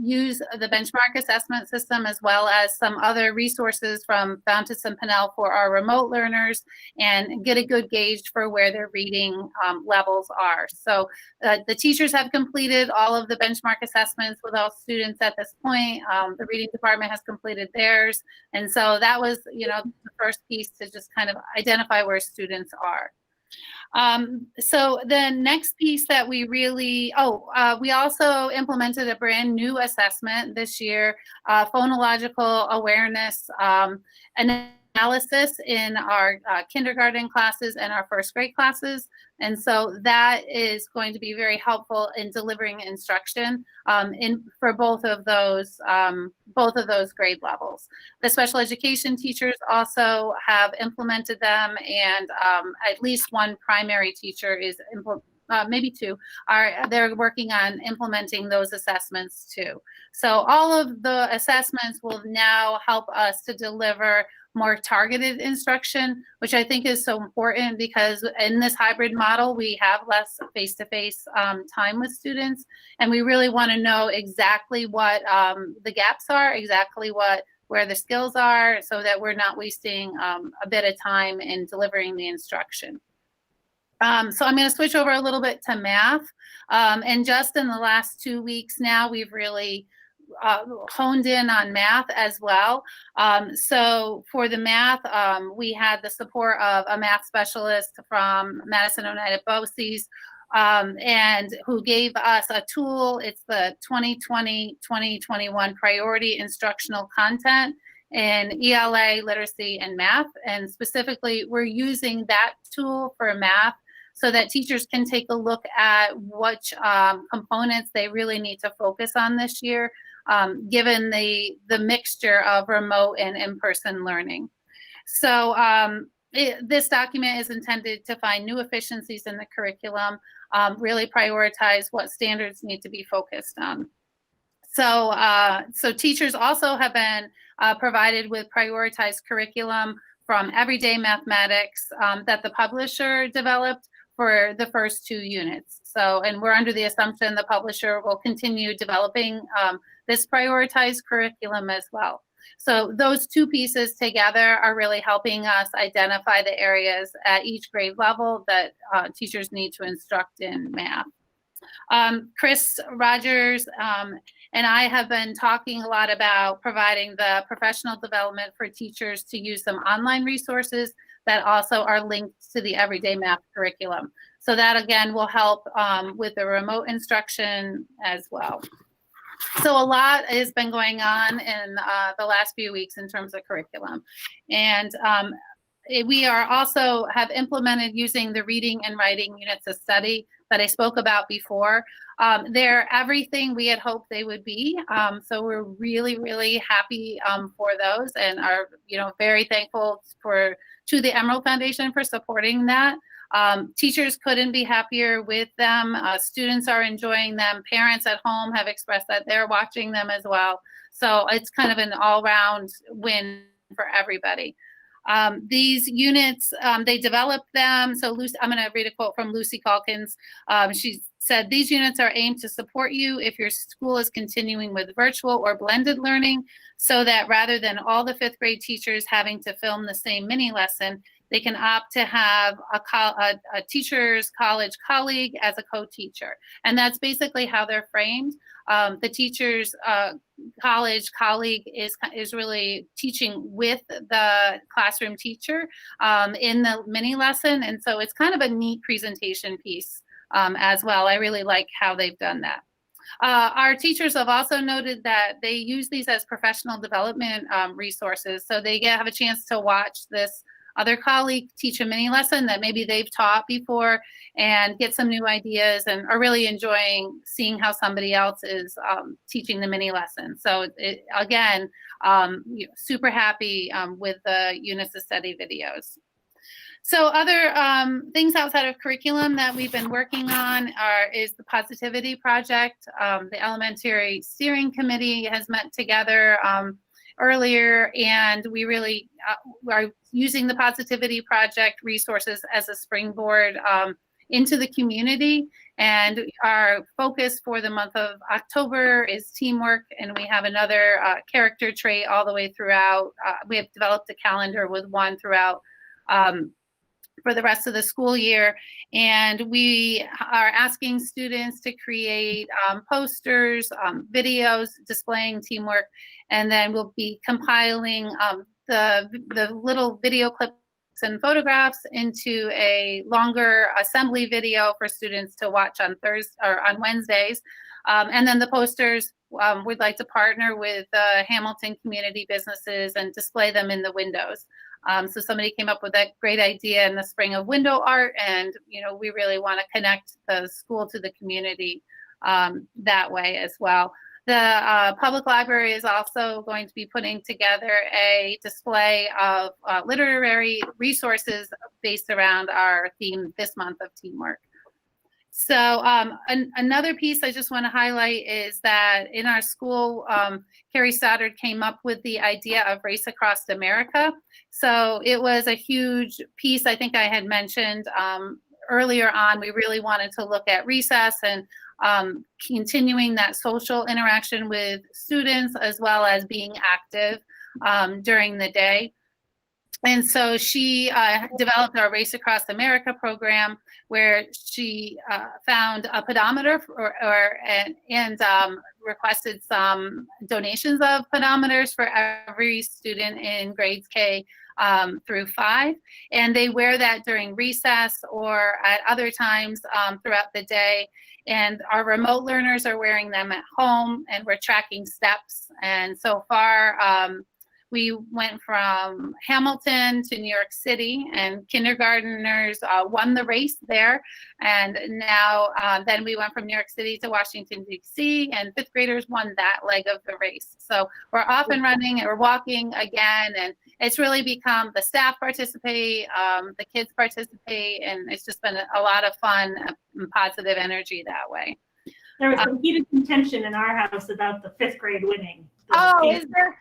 use the benchmark assessment system as well as some other resources from Fountas and Pinnell for our remote learners and get a good gauge for where their reading levels are. So the teachers have completed all of the benchmark assessments with all students at this point. The reading department has completed theirs. And so that was, you know, the first piece to just kind of identify where students are. So the next piece that we really, we also implemented a brand new assessment this year, phonological awareness analysis in our kindergarten classes and our first grade classes. And so that is going to be very helpful in delivering instruction for both of those grade levels. The special education teachers also have implemented them, and at least one primary teacher is maybe two they're working on implementing those assessments too. So all of the assessments will now help us to deliver more targeted instruction, which I think is so important because in this hybrid model, we have less face-to-face time with students, and we really want to know exactly what the gaps are, exactly where the skills are, so that we're not wasting a bit of time in delivering the instruction. So I'm going to switch over a little bit to math, and just in the last 2 weeks now, we've really honed in on math as well. So for the math, we had the support of a math specialist from Madison Oneida BOCES, and who gave us a tool. It's the 2020-2021 priority instructional content in ELA, literacy, and math. And specifically, we're using that tool for math so that teachers can take a look at which components they really need to focus on this year, given the mixture of remote and in-person learning. So this document is intended to find new efficiencies in the curriculum, really prioritize what standards need to be focused on. So teachers also have been provided with prioritized curriculum from everyday mathematics that the publisher developed for the first 2 units. So, and we're under the assumption the publisher will continue developing this prioritized curriculum as well. So those 2 pieces together are really helping us identify the areas at each grade level that teachers need to instruct in math. Chris Rogers and I have been talking a lot about providing the professional development for teachers to use some online resources that also are linked to the everyday math curriculum. So that again will help with the remote instruction as well. So a lot has been going on in the last few weeks in terms of curriculum. And we are also have implemented using the reading and writing units of study that I spoke about before. They're everything we had hoped they would be. So we're really, really happy for those and are, very thankful to the Emerald Foundation for supporting that. Teachers couldn't be happier with them. Students are enjoying them. Parents at home have expressed that they're watching them as well. So it's kind of an all-round win for everybody. These units, they developed them. So Lucy, I'm going to read a quote from Lucy Calkins. She said, "These units are aimed to support you if your school is continuing with virtual or blended learning, so that rather than all the 5th grade teachers having to film the same mini lesson, they can opt to have a teacher's college colleague as a co-teacher." And that's basically how they're framed. The teacher's college colleague is really teaching with the classroom teacher in the mini lesson. And so it's kind of a neat presentation piece as well. I really like how they've done that. Our teachers have also noted that they use these as professional development resources. So they have a chance to watch this other colleague teach a mini lesson that maybe they've taught before and get some new ideas, and are really enjoying seeing how somebody else is teaching the mini lesson. So again, super happy with the units of study videos. So other things outside of curriculum that we've been working on is the Positivity Project. The Elementary Steering Committee has met together earlier, and we really are using the Positivity Project resources as a springboard into the community. And our focus for the month of October is teamwork, and we have another character trait all the way throughout. We have developed a calendar with one throughout for the rest of the school year. And we are asking students to create posters, videos displaying teamwork, and then we'll be compiling the little video clips and photographs into a longer assembly video for students to watch on Thursday or on Wednesdays. And then the posters, we'd like to partner with Hamilton community businesses and display them in the windows. So somebody came up with that great idea in the spring of window art, and we really want to connect the school to the community that way as well. The public library is also going to be putting together a display of literary resources based around our theme this month of teamwork. So another piece I just want to highlight is that in our school, Carrie Stoddard came up with the idea of Race Across America. So it was a huge piece. I think I had mentioned earlier on, we really wanted to look at recess and continuing that social interaction with students, as well as being active during the day. And so she developed our Race Across America program, where she found a pedometer and requested some donations of pedometers for every student in grades K through 5. And they wear that during recess or at other times throughout the day. And our remote learners are wearing them at home, and we're tracking steps. And so far, we went from Hamilton to New York City, and kindergarteners won the race there. And now then we went from New York City to Washington, D.C., and 5th graders won that leg of the race. So we're off and running, and we're walking again. And it's really become the staff participate, the kids participate, and it's just been a lot of fun and positive energy that way. There was some heated contention in our house about the 5th grade winning. Oh, is there?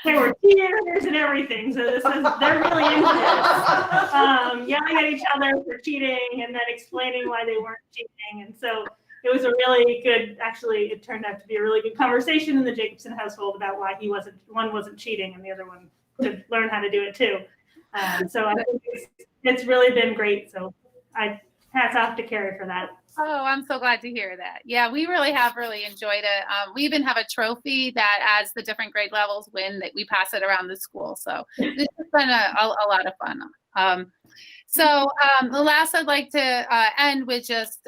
There were cheers and everything, so they're really into this. Yelling at each other for cheating, and then explaining why they weren't cheating. And so it was a really good, actually, it turned out to be a really good conversation in the Jacobson household about why one wasn't cheating and the other one to learn how to do it too. So I think it's really been great. So I hats off to Carrie for that. Oh, I'm so glad to hear that. Yeah, we really have really enjoyed it. We even have a trophy that as the different grade levels win, that we pass it around the school. So this has been a lot of fun. The last I'd like to end with just,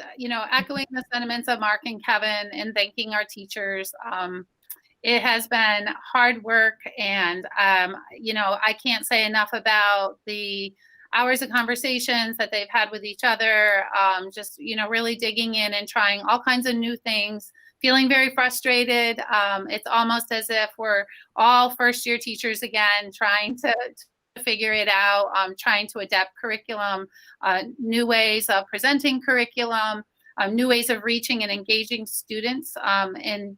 echoing the sentiments of Mark and Kevin and thanking our teachers. It has been hard work, and I can't say enough about the hours of conversations that they've had with each other, just really digging in and trying all kinds of new things, feeling very frustrated. It's almost as if we're all first year teachers again, trying to figure it out, trying to adapt curriculum, new ways of presenting curriculum, new ways of reaching and engaging students in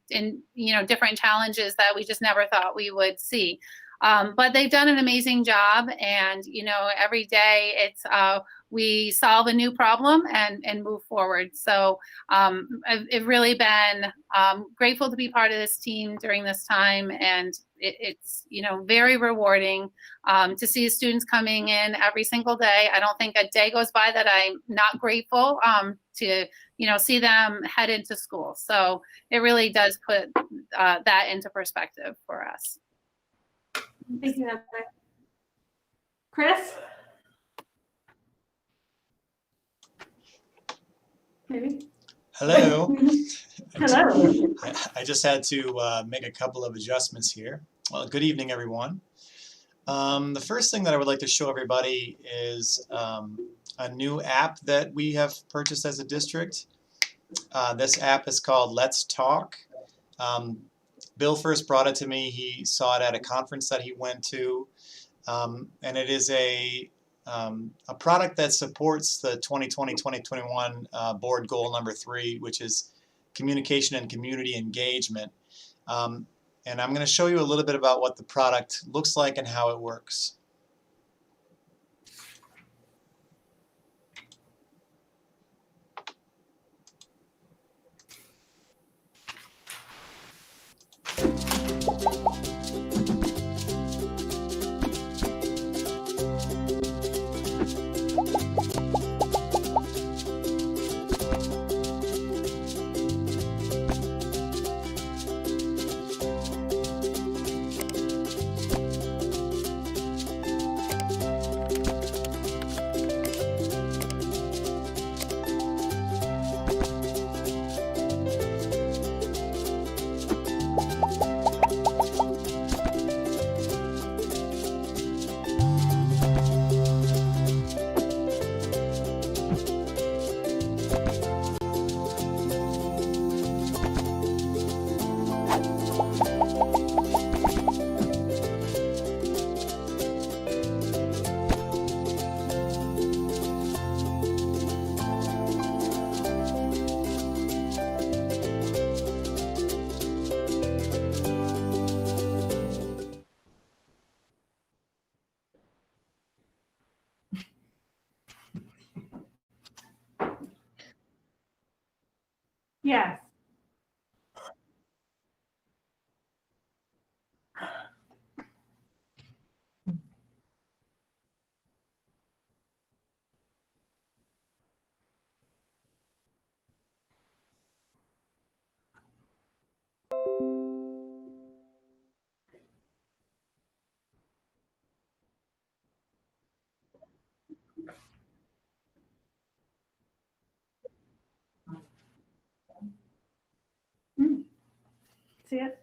different challenges that we just never thought we would see. But they've done an amazing job, and every day it's we solve a new problem and move forward. So I've really been grateful to be part of this team during this time, and it's very rewarding to see students coming in every single day. I don't think a day goes by that I'm not grateful to see them head into school. So it really does put that into perspective for us. Thank you, Heather. Chris? Maybe? Hello. Hello. I just had to make a couple of adjustments here. Well, good evening, everyone. The first thing that I would like to show everybody is a new app that we have purchased as a district. This app is called Let's Talk. Bill first brought it to me. He saw it at a conference that he went to, and it is a product that supports the 2020-2021 board goal number 3, which is communication and community engagement. And I'm going to show you a little bit about what the product looks like and how it works. Yes. See it?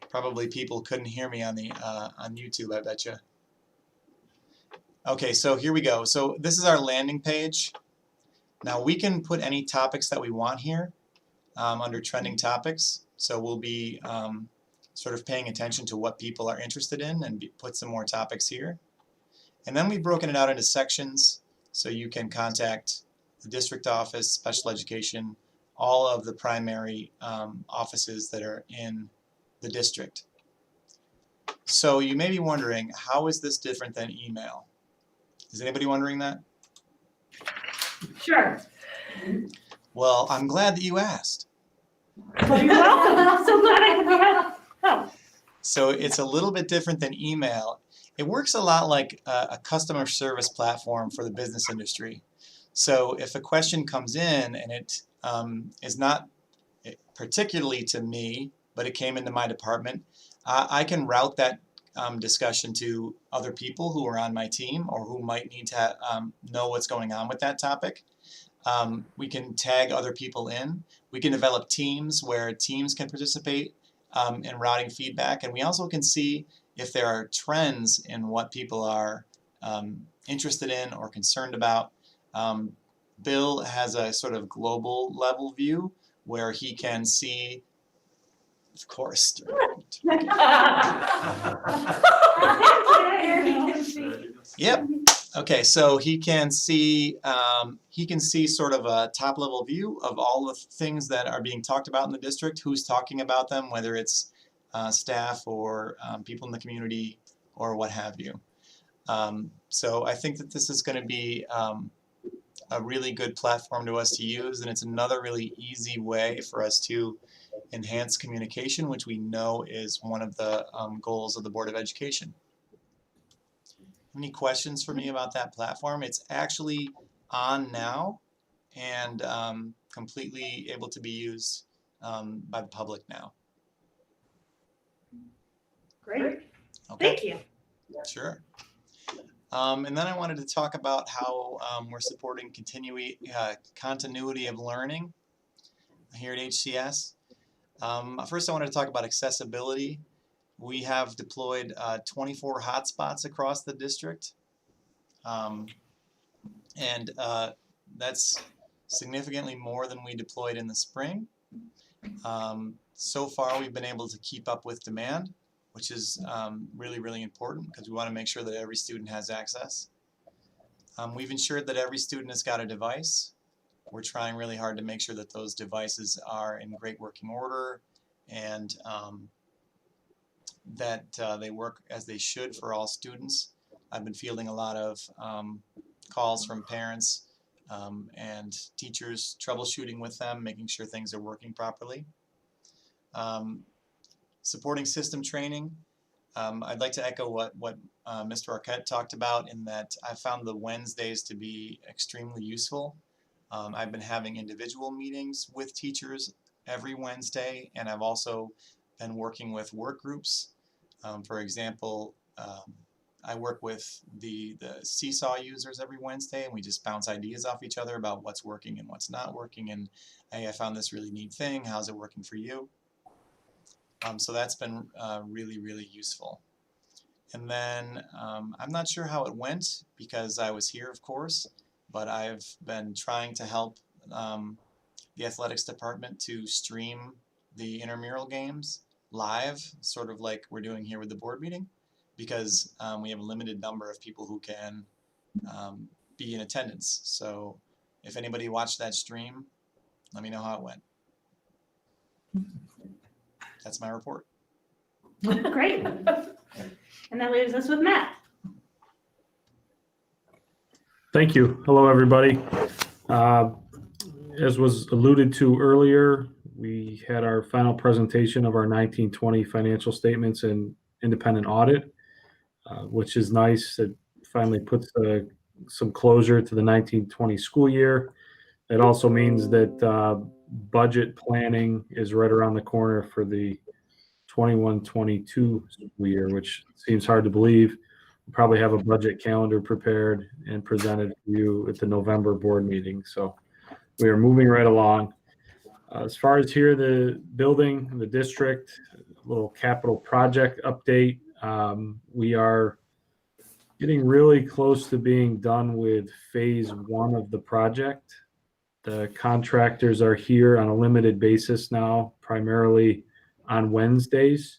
Probably people couldn't hear me on the on YouTube, I bet you. Okay, so here we go. So this is our landing page. Now we can put any topics that we want here under trending topics. So we'll be sort of paying attention to what people are interested in and put some more topics here. And then we've broken it out into sections so you can contact the district office, special education, all of the primary offices that are in the district. So you may be wondering, how is this different than email? Is anybody wondering that? Sure. Well, I'm glad that you asked. Well, you're welcome. I'm so glad I could be helpful. Oh, So it's a little bit different than email. It works a lot like a customer service platform for the business industry. So if a question comes in and it is not particularly to me, but it came into my department, I can route that discussion to other people who are on my team or who might need to know what's going on with that topic. We can tag other people in. We can develop teams where teams can participate in routing feedback, and we also can see if there are trends in what people are interested in or concerned about. Bill has a sort of global level view where he can see, of course. Yep. Okay, so he can see sort of a top level view of all the things that are being talked about in the district, who's talking about them, whether it's staff or people in the community or what have you. So I think that this is going to be a really good platform to us to use, and it's another really easy way for us to enhance communication, which we know is one of the goals of the Board of Education. Any questions for me about that platform? It's actually on now and completely able to be used by the public now. great. Okay. Thank you. Sure. And then I wanted to talk about how we're supporting continuity of learning here at HCS. First, I wanted to talk about accessibility. We have deployed 24 hotspots across the district, and that's significantly more than we deployed in the spring. So far, we've been able to keep up with demand, which is really, really important because we want to make sure that every student has access. We've ensured that every student has got a device. We're trying really hard to make sure that those devices are in great working order and that they work as they should for all students. I've been fielding a lot of calls from parents and teachers, troubleshooting with them, making sure things are working properly. Supporting system training. I'd like to echo what Mr. Arquette talked about in that I found the Wednesdays to be extremely useful. I've been having individual meetings with teachers every Wednesday, and I've also been working with work groups. For example, I work with the Seesaw users every Wednesday, and we just bounce ideas off each other about what's working and what's not working, and hey, I found this really neat thing, how's it working for you? So that's been really, really useful. And then I'm not sure how it went because I was here, of course, but I've been trying to help the athletics department to stream the intramural games live, sort of like we're doing here with the board meeting, because we have a limited number of people who can be in attendance. So if anybody watched that stream, let me know how it went. That's my report. Great. And that leaves us with Matt. Thank you. Hello, everybody. As was alluded to earlier, we had our final presentation of our 1920 financial statements and independent audit, which is nice. It finally puts some closure to the 1920 school year. It also means that budget planning is right around the corner for the 21-22 school year, which seems hard to believe. probably have a budget calendar prepared and presented to you at the November board meeting. So we are moving right along. As far as here, the building, the district, a little capital project update. We are getting really close to being done with phase 1 of the project. The contractors are here on a limited basis now, primarily on Wednesdays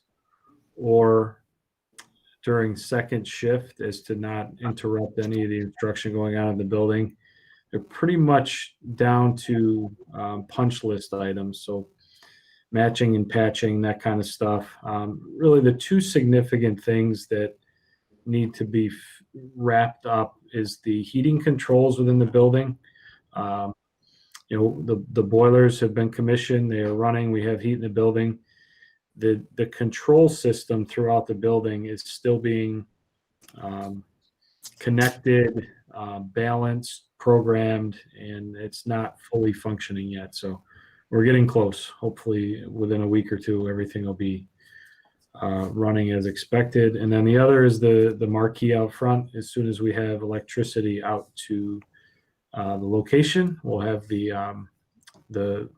or during second shift, as to not interrupt any of the instruction going on in the building. They're pretty much down to punch list items, so matching and patching, that kind of stuff. Really the two significant things that need to be wrapped up is the heating controls within the building. The boilers have been commissioned, they are running, we have heat in the building. The control system throughout the building is still being connected, balanced, programmed, and it's not fully functioning yet. So we're getting close. Hopefully within a week or two, everything will be running as expected. And then the other is the marquee out front. As soon as we have electricity out to the location, we'll have the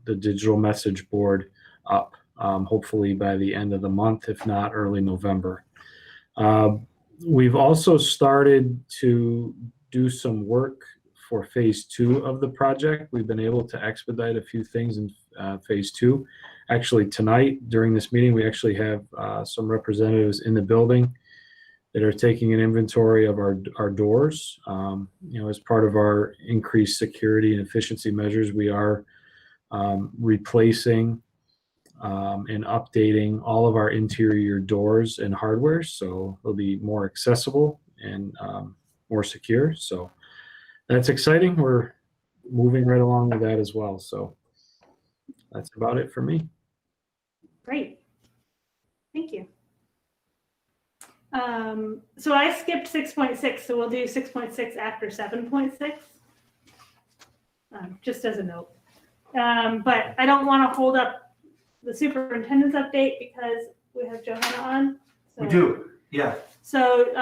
digital message board up, hopefully by the end of the month, if not early November. We've also started to do some work for phase 2 of the project. We've been able to expedite a few things in phase 2. Actually, tonight during this meeting, we actually have some representatives in the building that are taking an inventory of our doors. As part of our increased security and efficiency measures, we are replacing and updating all of our interior doors and hardware, so they'll be more accessible and more secure. So that's exciting. We're moving right along with that as well. So that's about it for me. Great. Thank you. So I skipped 6.6, so we'll do 6.6 after 7.6, just as a note. But I don't want to hold up the superintendent's update because we have Johanna on. So, We do, yeah. So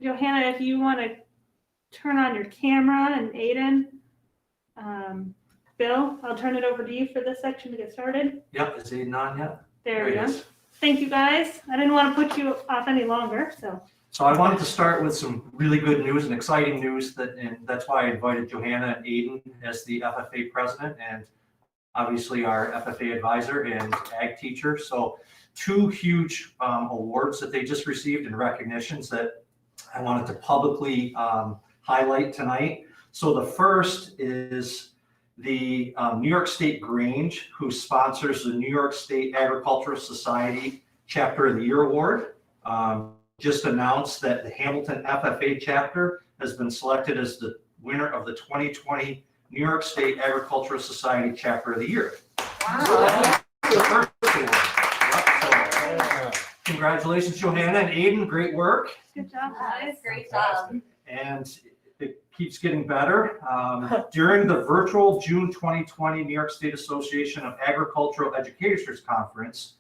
Johanna, if you want to turn on your camera, and Aiden, Bill, I'll turn it over to you for this section to get started. Yep, is Aiden on yet? There we he go. is. Thank you, guys. I didn't want to put you off any longer, so. So I wanted to start with some really good news and exciting news, and that's why I invited Johanna and Aiden as the FFA president and obviously our FFA advisor and ag teacher. So 2 huge awards that they just received and recognitions that I wanted to publicly highlight tonight. So the first is the New York State Grange, who sponsors the New York State Agricultural Society Chapter of the Year Award. Just announced that the Hamilton FFA chapter has been selected as the winner of the 2020 New York State Agricultural Society Chapter of the Year. Wow. So that's the first award. Yep, so congratulations, Johanna and Aiden, great work. Good job, guys. Great job. And it keeps getting better. During the virtual June 2020 New York State Association of Agricultural Educators Conference,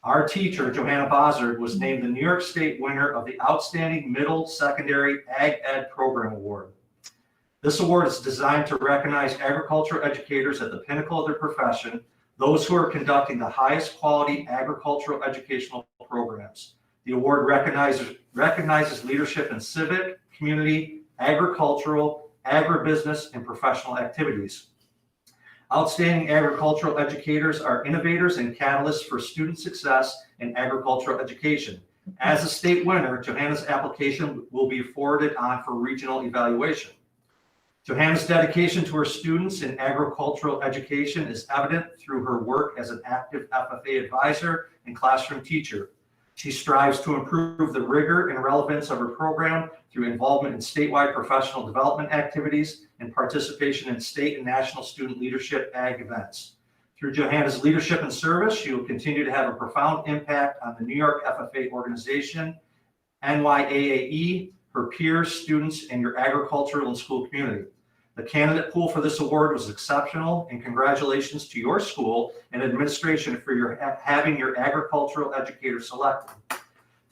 our teacher, Johanna Bozzard, was named the New York State winner of the Outstanding Middle Secondary Ag Ed Program Award. This award is designed to recognize agricultural educators at the pinnacle of their profession, those who are conducting the highest quality agricultural educational programs. The award recognizes leadership in civic, community, agricultural, agribusiness, and professional activities. Outstanding agricultural educators are innovators and catalysts for student success in agricultural education. As a state winner, Johanna's application will be forwarded on for regional evaluation. Johanna's dedication to her students in agricultural education is evident through her work as an active FFA advisor and classroom teacher. She strives to improve the rigor and relevance of her program through involvement in statewide professional development activities and participation in state and national student leadership ag events. Through Johanna's leadership and service, she will continue to have a profound impact on the New York FFA organization, NYAAE, her peers, students, and your agricultural and school community. The candidate pool for this award was exceptional, and congratulations to your school and administration for having your agricultural educator selected.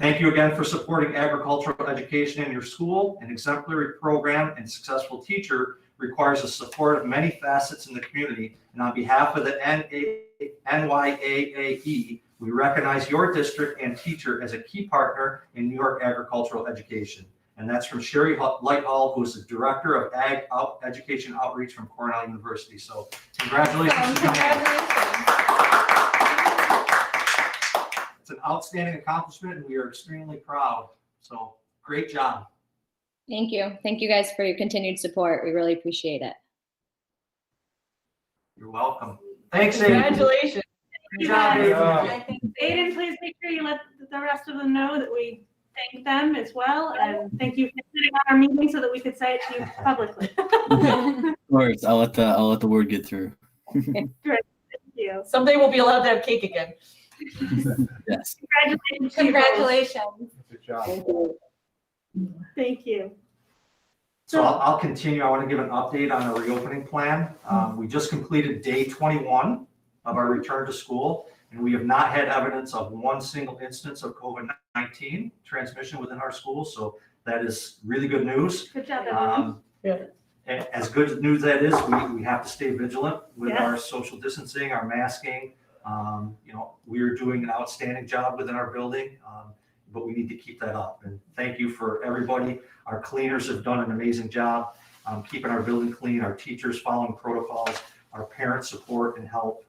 Thank you again for supporting agricultural education in your school. An exemplary program and successful teacher requires the support of many facets in the community. And on behalf of the NYAAE, we recognize your district and teacher as a key partner in New York agricultural education. And that's from Sherry Lighthall, who is the Director of Ag Education Outreach from Cornell University. So congratulations. It's an outstanding accomplishment and we are extremely proud. So great job. Thank you. Thank you guys for your continued support. We really appreciate it. You're welcome. Thanks, Aiden. Congratulations. Good job, Aiden. Aiden, please make sure you let the rest of them know that we thank them as well. And thank you for sitting on our meeting so that we could say it to you publicly. Of course, I'll let the word get through. Great, thank you. Someday we'll be allowed to have cake again. Yes. Congratulations. Congratulations. Good job. Thank you. So I'll continue. I want to give an update on our reopening plan. We just completed day 21 of our return to school, and we have not had evidence of one single instance of COVID-19 transmission within our schools. So that is really good news. Good job, everyone. As good news that is, we have to stay vigilant with Yeah. our social distancing, our masking. We're doing an outstanding job within our building, but we need to keep that up. And thank you for everybody. Our cleaners have done an amazing job keeping our building clean, our teachers following protocols, our parents support and help.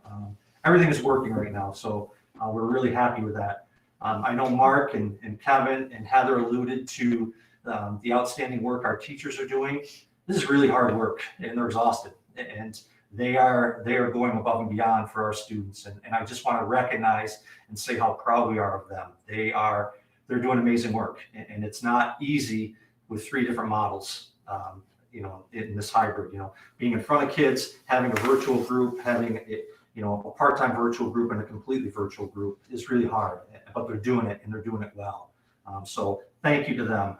Everything is working right now, so we're really happy with that. I know Mark and Kevin and Heather alluded to the outstanding work our teachers are doing. This is really hard work and they're exhausted, and they are going above and beyond for our students. And I just want to recognize and say how proud we are of them. They're doing amazing work, and it's not easy with 3 different models, in this hybrid, being in front of kids, having a virtual group, having a part-time virtual group and a completely virtual group is really hard, but they're doing it and they're doing it well. So thank you to them.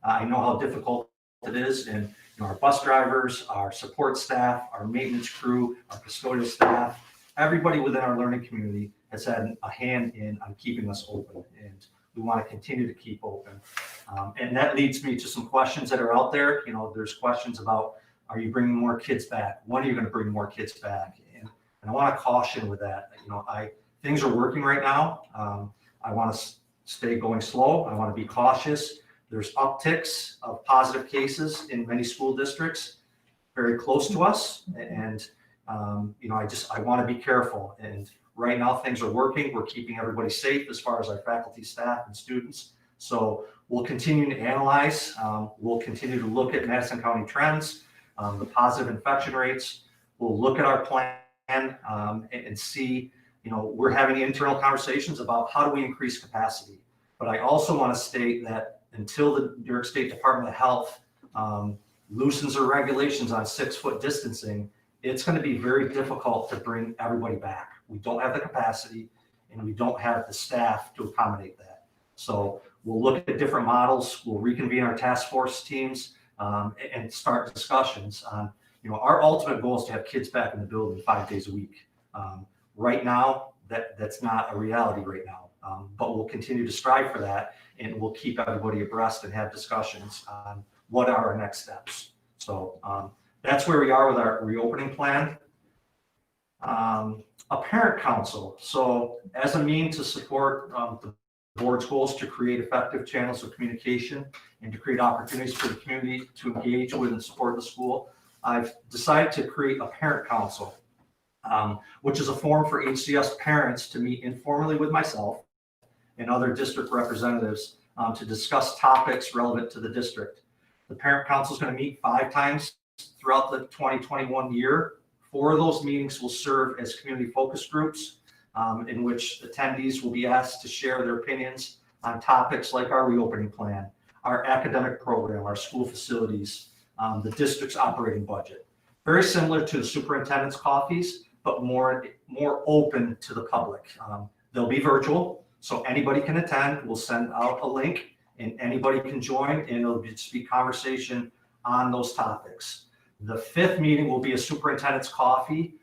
I know how difficult it is, and our bus drivers, our support staff, our maintenance crew, our custodial staff, everybody within our learning community has had a hand on keeping us open, and we want to continue to keep open. And that leads me to some questions that are out there. There's questions about, are you bringing more kids back? When are you going to bring more kids back? And I want to caution with that. Things are working right now. I want to stay going slow. I want to be cautious. There's upticks of positive cases in many school districts very close to us. And, I want to be careful. And right now things are working. We're keeping everybody safe as far as our faculty, staff, and students. So we'll continue to analyze. We'll continue to look at Madison County trends, the positive infection rates. We'll look at our plan and see, we're having internal conversations about how do we increase capacity. But I also want to state that until the New York State Department of Health loosens their regulations on 6-foot distancing, it's going to be very difficult to bring everybody back. We don't have the capacity and we don't have the staff to accommodate that. So we'll look at different models. We'll reconvene our task force teams and start discussions on, our ultimate goal is to have kids back in the building 5 days a week. Right now, that's not a reality right now, but we'll continue to strive for that, and we'll keep everybody abreast and have discussions on what are our next steps. So that's where we are with our reopening plan. A parent council. So as a means to support the board's goals to create effective channels of communication and to create opportunities for the community to engage with and support the school, I've decided to create a parent council, which is a forum for HCS parents to meet informally with myself and other district representatives to discuss topics relevant to the district. The parent council is going to meet 5 times throughout the 2021 year. 4 of those meetings will serve as community focus groups in which attendees will be asked to share their opinions on topics like our reopening plan, our academic program, our school facilities, the district's operating budget. Very similar to the superintendent's coffees, but more open to the public. They'll be virtual, so anybody can attend. We'll send out a link and anybody can join, and it'll just be conversation on those topics. The 5th meeting will be a superintendent's coffee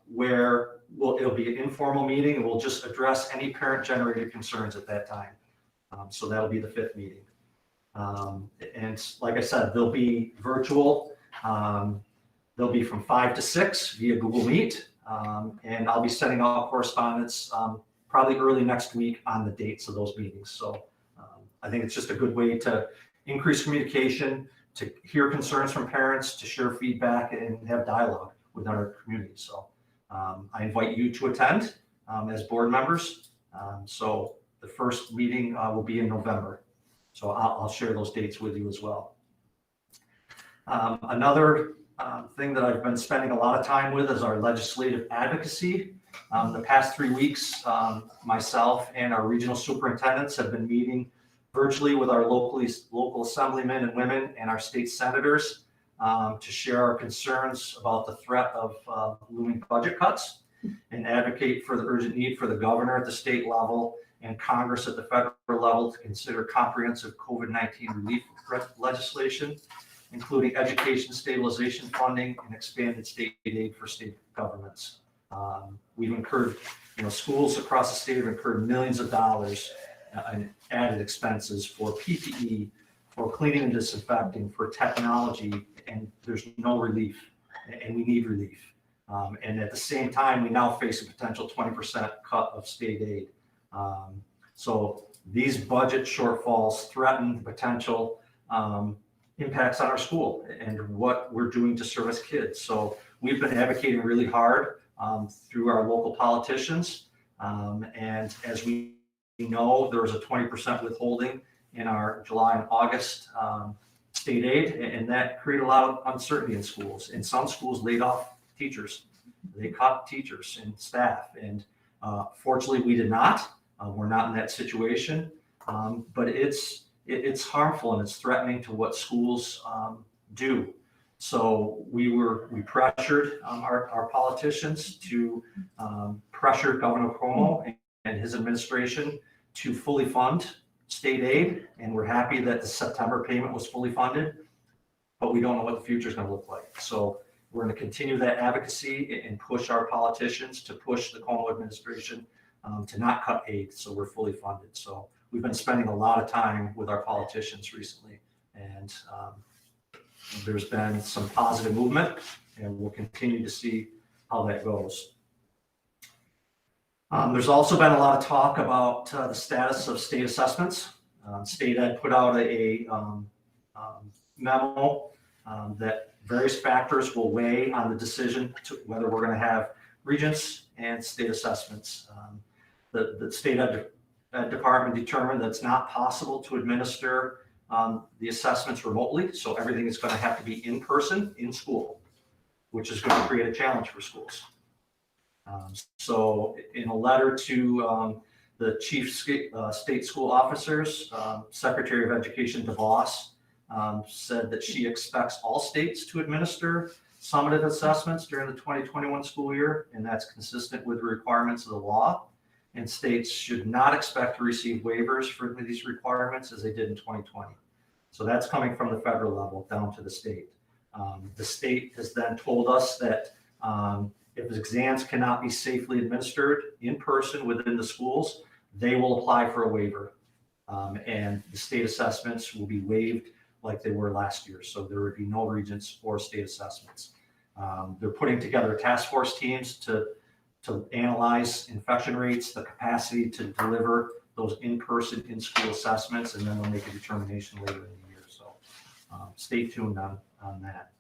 where it'll be an informal meeting and we'll just address any parent generated concerns at that time. So that'll be the 5th meeting. And like I said, they'll be virtual. They'll be from 5 to 6 via Google Meet. And I'll be sending out correspondence probably early next week on the dates of those meetings. So I think it's just a good way to increase communication, to hear concerns from parents, to share feedback and have dialogue with our community. So I invite you to attend as board members. So the first meeting will be in November. So I'll share those dates with you as well. Another thing that I've been spending a lot of time with is our legislative advocacy. The past 3 weeks, myself and our regional superintendents have been meeting virtually with our local assemblymen and women and our state senators to share our concerns about the threat of looming budget cuts and advocate for the urgent need for the governor at the state level and Congress at the federal level to consider comprehensive COVID-19 relief legislation, including education stabilization funding and expanded state aid for state governments. We've incurred, schools across the state have incurred millions of dollars in added expenses for PPE, for cleaning and disinfecting, for technology, and there's no relief, and we need relief. And at the same time, we now face a potential 20% cut of state aid. So these budget shortfalls threaten the potential impacts on our school and what we're doing to service kids. So we've been advocating really hard through our local politicians. And as we know, there was a 20% withholding in our July and August state aid, and that created a lot of uncertainty in schools. And some schools laid off teachers. They cut teachers and staff. And fortunately, we did not. We're not in that situation. But it's harmful and it's threatening to what schools do. So we pressured our politicians to pressure Governor Cuomo and his administration to fully fund state aid, and we're happy that the September payment was fully funded, but we don't know what the future is going to look like. So we're going to continue that advocacy and push our politicians to push the Cuomo administration to not cut aid, so we're fully funded. So we've been spending a lot of time with our politicians recently, and there's been some positive movement, and we'll continue to see how that goes. There's also been a lot of talk about the status of state assessments. State Ed put out a memo that various factors will weigh on the decision to whether we're going to have regents and state assessments. The State Ed Department determined that it's not possible to administer the assessments remotely, so everything is going to have to be in person in school, which is going to create a challenge for schools. So in a letter to the chief state school officers, Secretary of Education DeVos said that she expects all states to administer summative assessments during the 2021 school year, and that's consistent with the requirements of the law. And states should not expect to receive waivers for these requirements as they did in 2020. So that's coming from the federal level down to the state. The state has then told us that if exams cannot be safely administered in person within the schools, they will apply for a waiver. And the state assessments will be waived like they were last year. So there would be no regents or state assessments. They're putting together task force teams to analyze infection rates, the capacity to deliver those in-person, in-school assessments, and then they'll make a determination later in the year. So stay tuned on that.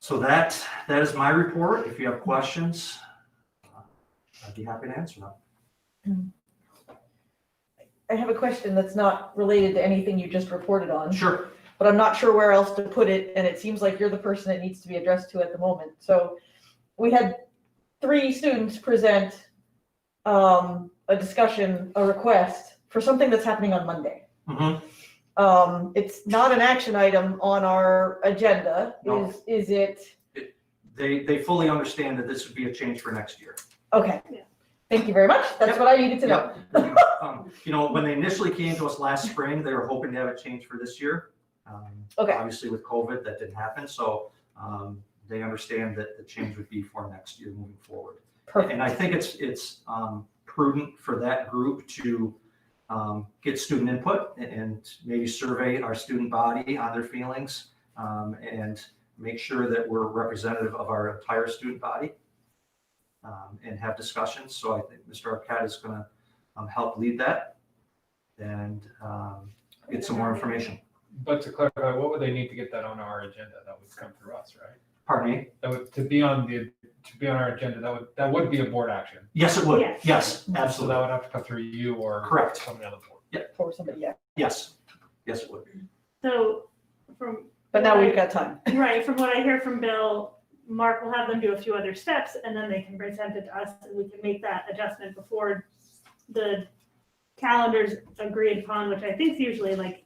So that is my report. If you have questions, I'd be happy to answer them. I have a question that's not related to anything you just reported on. Sure. But I'm not sure where else to put it, and it seems like you're the person it needs to be addressed to at the moment. So we had 3 students present a discussion, a request for something that's happening on Monday. Mm-hmm. It's not an action item on our agenda. No. Is it? They fully understand that this would be a change for next year. Okay. Yeah. Thank you very much. That's what I needed to know. When they initially came to us last spring, they were hoping to have a change for this year. Okay. Obviously with COVID, that didn't happen. So they understand that the change would be for next year moving forward. Perfect. And I think it's prudent for that group to get student input and maybe survey our student body on their feelings and make sure that we're representative of our entire student body and have discussions. So I think Mr. Arquette is going to help lead that and get some more information. But to clarify, what would they need to get that on our agenda? That would come through us, right? Pardon me? That would, to be on our agenda, that would be a board action. Yes, it would. Yes. Yes, So absolutely. that would have to come through you or Correct. somebody on the board. For somebody, yeah. Yes, yes, it would. So from. But now we've got time. Right, from what I hear from Bill, Mark will have them do a few other steps and then they can present it to us and we can make that adjustment before the calendar's agreed upon, which I think is usually like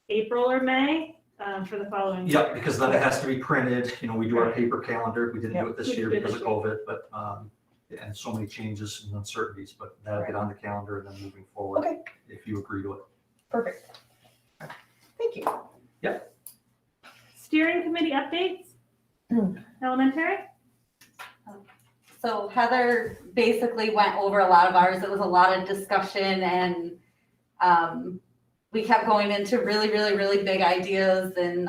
April or May for the following. Yep, because then it has to be printed. You know, we do our paper calendar. We didn't do it this We year did because of this year. COVID, but and so many changes and uncertainties, but that'll get on the calendar and then moving forward. Okay. If you agree to it. Perfect. Thank you. Yep. Steering committee updates, elementary. So Heather basically went over a lot of ours. It was a lot of discussion and we kept going into really, really, really big ideas and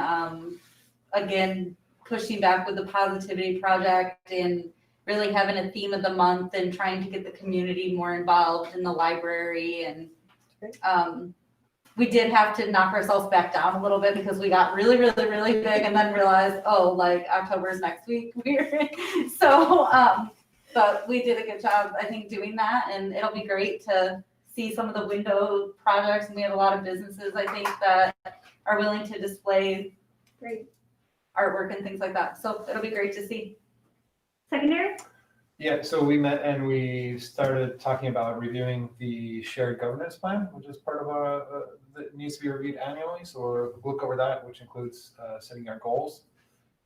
again, pushing back with the positivity project and really having a theme of the month and trying to get the community more involved in the library. And we did have to knock ourselves back down a little bit because we got really, really, really big and then realized, oh, like October is next week. So, but we did a good job, I think, doing that. And it'll be great to see some of the window projects. And we have a lot of businesses, I think, that are willing to display Great. artwork and things like that. So it'll be great to see. Secondary? Yeah, so we met and we started talking about reviewing the shared governance plan, which is part of that needs to be reviewed annually. So we'll look over that, which includes setting our goals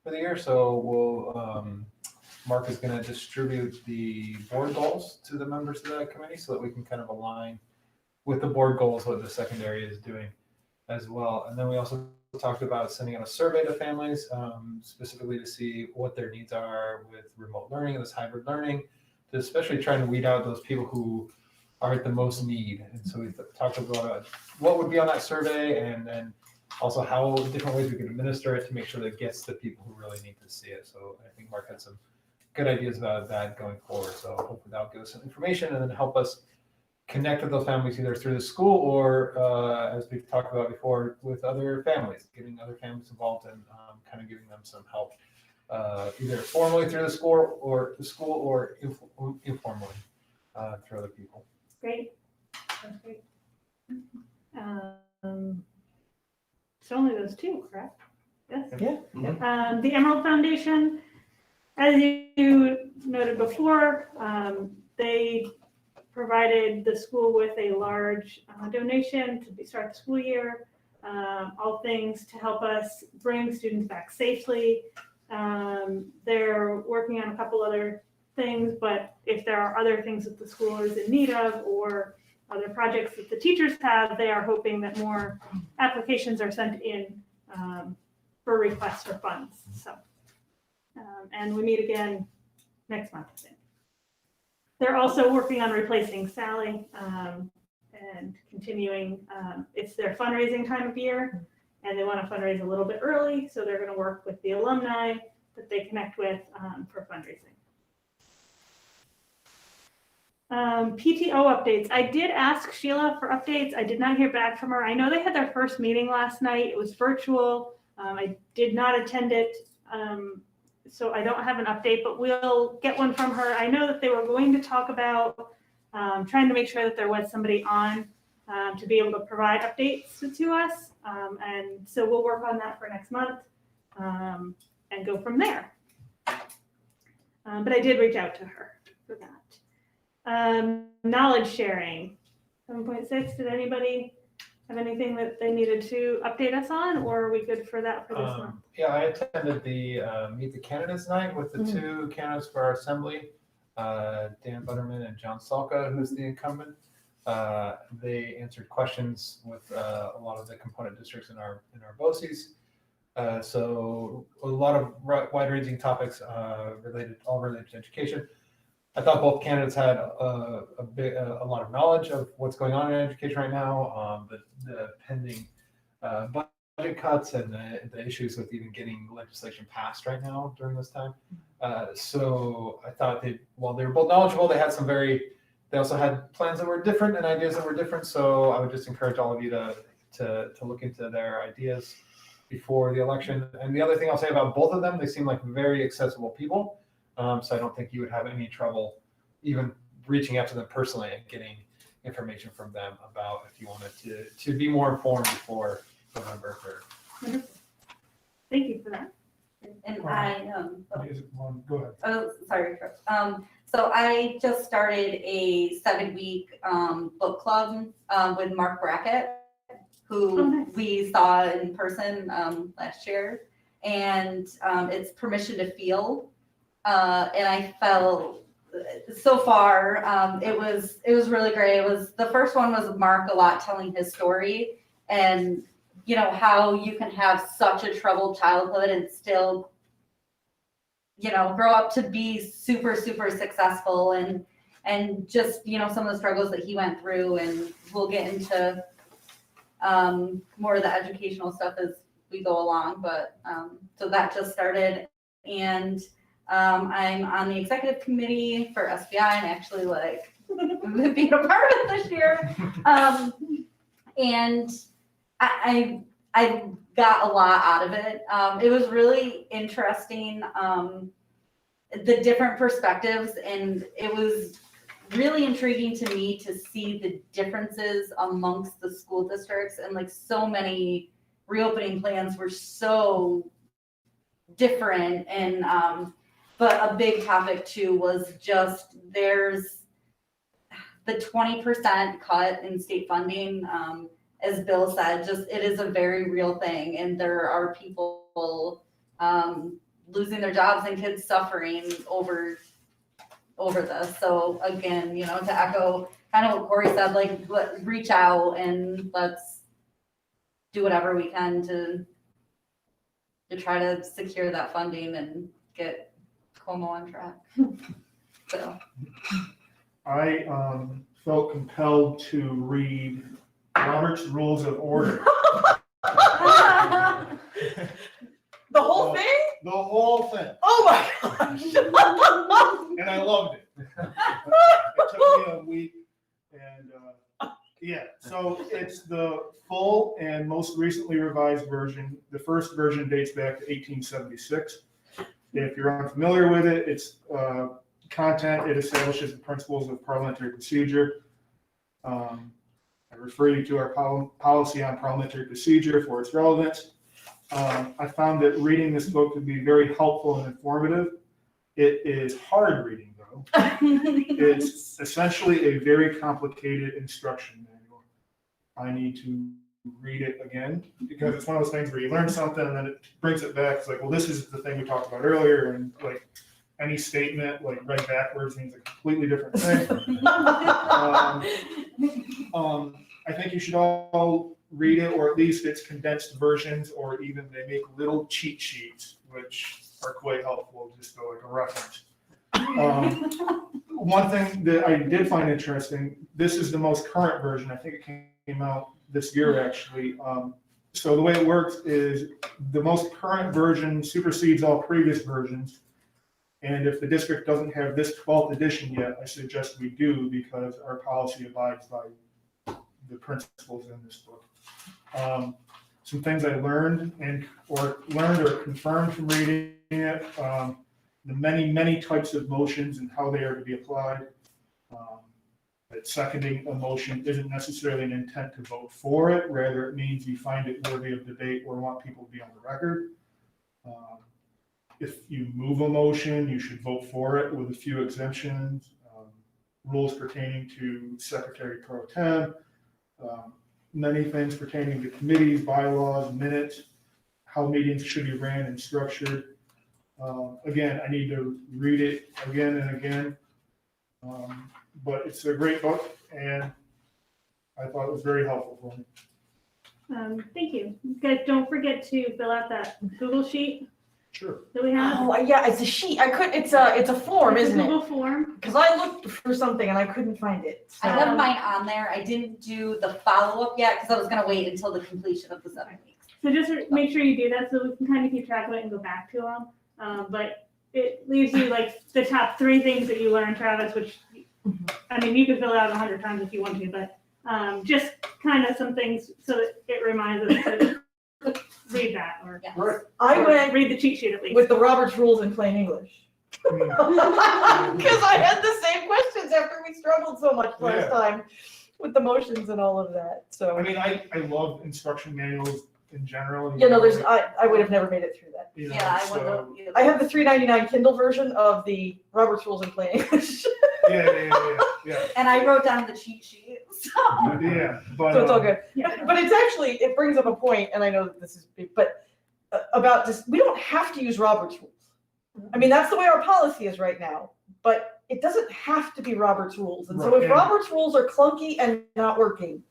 for the year. So we'll, Mark is going to distribute the board goals to the members of that committee so that we can kind of align with the board goals what the secondary is doing as well. And then we also talked about sending out a survey to families, specifically to see what their needs are with remote learning and this hybrid learning, to especially trying to weed out those people who are at the most need. And so we talked about what would be on that survey and then also how different ways we could administer it to make sure that it gets to people who really need to see it. So I think Mark had some good ideas about that going forward. So hopefully that'll give us some information and then help us connect with those families either through the school or, as we've talked about before, with other families, getting other families involved and kind of giving them some help, either formally through the school or informally through other people. Great. That's great. So only those two, correct? Yes. Yeah. The Emerald Foundation, as you noted before, they provided the school with a large donation to start the school year, all things to help us bring students back safely. They're working on a couple other things, but if there are other things that the school is in need of or other projects that the teachers have, they are hoping that more applications are sent in for requests for funds. So, and we meet again next month, I think. They're also working on replacing Sally and continuing. It's their fundraising time of year, and they want to fundraise a little bit early, so they're going to work with the alumni that they connect with for fundraising. PTO updates. I did ask Sheila for updates. I did not hear back from her. I know they had their first meeting last night. It was virtual. I did not attend it. So I don't have an update, but we'll get one from her. I know that they were going to talk about trying to make sure that there was somebody on to be able to provide updates to us. And so we'll work on that for next month and go from there. But I did reach out to her for that. Knowledge sharing, 7.6, did anybody have anything that they needed to update us on, or are we good for that for this month? Yeah, I attended the Meet the Candidates night with the two candidates for our assembly, Dan Butterman and John Salka, who's the incumbent. They answered questions with a lot of the component districts in our BOCES. So a lot of wide-ranging topics all related to education. I thought both candidates had a lot of knowledge of what's going on in education right now, the pending budget cuts and the issues with even getting legislation passed right now during this time. So I thought while they were both knowledgeable, they also had plans that were different and ideas that were different. So I would just encourage all of you to look into their ideas before the election. And the other thing I'll say about both of them, they seem like very accessible people. So I don't think you would have any trouble even reaching out to them personally and getting information from them about if you wanted to be more informed before November 3rd. Thank you for that. And Go ahead. Oh, sorry. So I just started a 7-week book club with Mark Brackett, who we saw in person last year. And it's Permission to Feel. And I felt so far, it was really great. The first one was Mark a lot telling his story and, you know, how you can have such a troubled childhood and still, you know, grow up to be super, super successful and just, you know, some of the struggles that he went through. And we'll get into more of the educational stuff as we go along. But so that just started. And I'm on the executive committee for SBI and actually like being a part of it this year. And I got a lot out of it. It was really interesting, the different perspectives, and it was really intriguing to me to see the differences amongst the school districts, and like so many reopening plans were so different. And but a big topic too was just there's the 20% cut in state funding. As Bill said, just it is a very real thing, and there are people losing their jobs and kids suffering over this. So again, you know, to echo kind of what Corey said, like reach out and let's do whatever we can to try to secure that funding and get Como on track. So I felt compelled to read Robert's Rules of Order. The whole thing? The whole thing. Oh my gosh. And I loved it. It took me a week. And yeah, so it's the full and most recently revised version. The first version dates back to 1876. If you're unfamiliar with it, it's content. It establishes the principles of parliamentary procedure. I refer you to our policy on parliamentary procedure for its relevance. I found that reading this book to be very helpful and informative. It is hard reading, though. It's essentially a very complicated instruction manual. I need to read it again because it's one of those things where you learn something and then it brings it back. It's like, well, this is the thing we talked about earlier, and like any statement like read backwards means a completely different thing. I think you should all read it, or at least its condensed versions, or even they make little cheat sheets, which are quite helpful, just so like a reference. One thing that I did find interesting, this is the most current version. I think it came out this year, actually. So the way it works is the most current version supersedes all previous versions. And if the district doesn't have this 12th edition yet, I suggest we do, because our policy abides by the principles in this book. Some things I learned or confirmed from reading it, the many types of motions and how they are to be applied. That seconding a motion isn't necessarily an intent to vote for it, rather it means you find it worthy of debate or want people to be on the record. If you move a motion, you should vote for it with a few exemptions. Rules pertaining to Secretary Pro Tem, many things pertaining to committees, bylaws, minutes, how meetings should be ran and structured. Again, I need to read it again and again, but it's a great book, and I thought it was very helpful for me. Thank you. You guys, don't forget to fill out that Google sheet Sure. that we have? Oh, yeah, it's a sheet. it's a form, It's a isn't it? Google form. Because I looked for something and I couldn't find it. I have mine on there. I didn't do the follow-up yet because I was gonna wait until the completion of the 7 weeks. So just make sure you do that so we can kind of keep track of it and go back to them. But it leaves you like the top 3 things that you learned, Travis, which, I mean, you could fill it out 100 times if you want to, but just kind of some things so that it reminds us to read that or I went read the cheat sheet at least. with the Robert's Rules in plain English. Because I had the same questions after we struggled so much last time with the motions and all of that, so. I mean, I love instruction manuals in general. You know, I would have never made it through that. You know, Yeah, I so- wouldn't either. I have the $3.99 Kindle version of the Robert's Rules in plain English. Yeah. And I wrote down the cheat sheet, so. Yeah, but. So it's all good. But it's actually, it brings up a point, and I know that this is big, but about just, we don't have to use Robert's Rules. I mean, that's the way our policy is right now, but it doesn't have to be Robert's Rules. And so Right, if yeah. Robert's Rules are clunky and not working,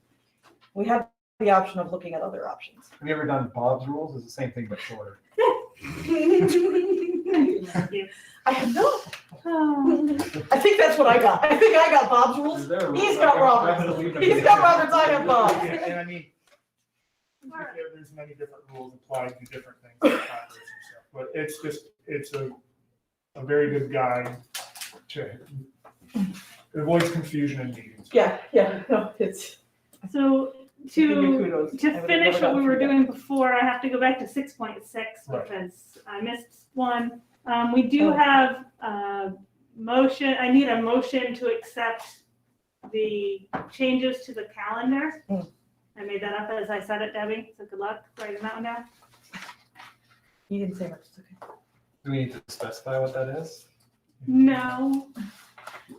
we have the option of looking at other options. Have you ever done Bob's Rules? It's the same thing but shorter. I have not. I think that's what I got. I think I got Bob's Rules. He's got Robert's. He's got Robert's, I have Bob's. Yeah, and I mean, there's many different rules applied to different things, like Congress and stuff, but it's a very good guide to it avoids confusion in meetings. Yeah, no, it's. So Give me kudos. I to would've finish never what we gotten were through that. doing before, I have to go back to 6.6 Right. because I missed one. We do have a motion, I need a motion to accept the changes to the calendar. I made that up as I said it, Debbie, so good luck writing that one down. You didn't say much, it's okay. Do we need to specify what that is? No.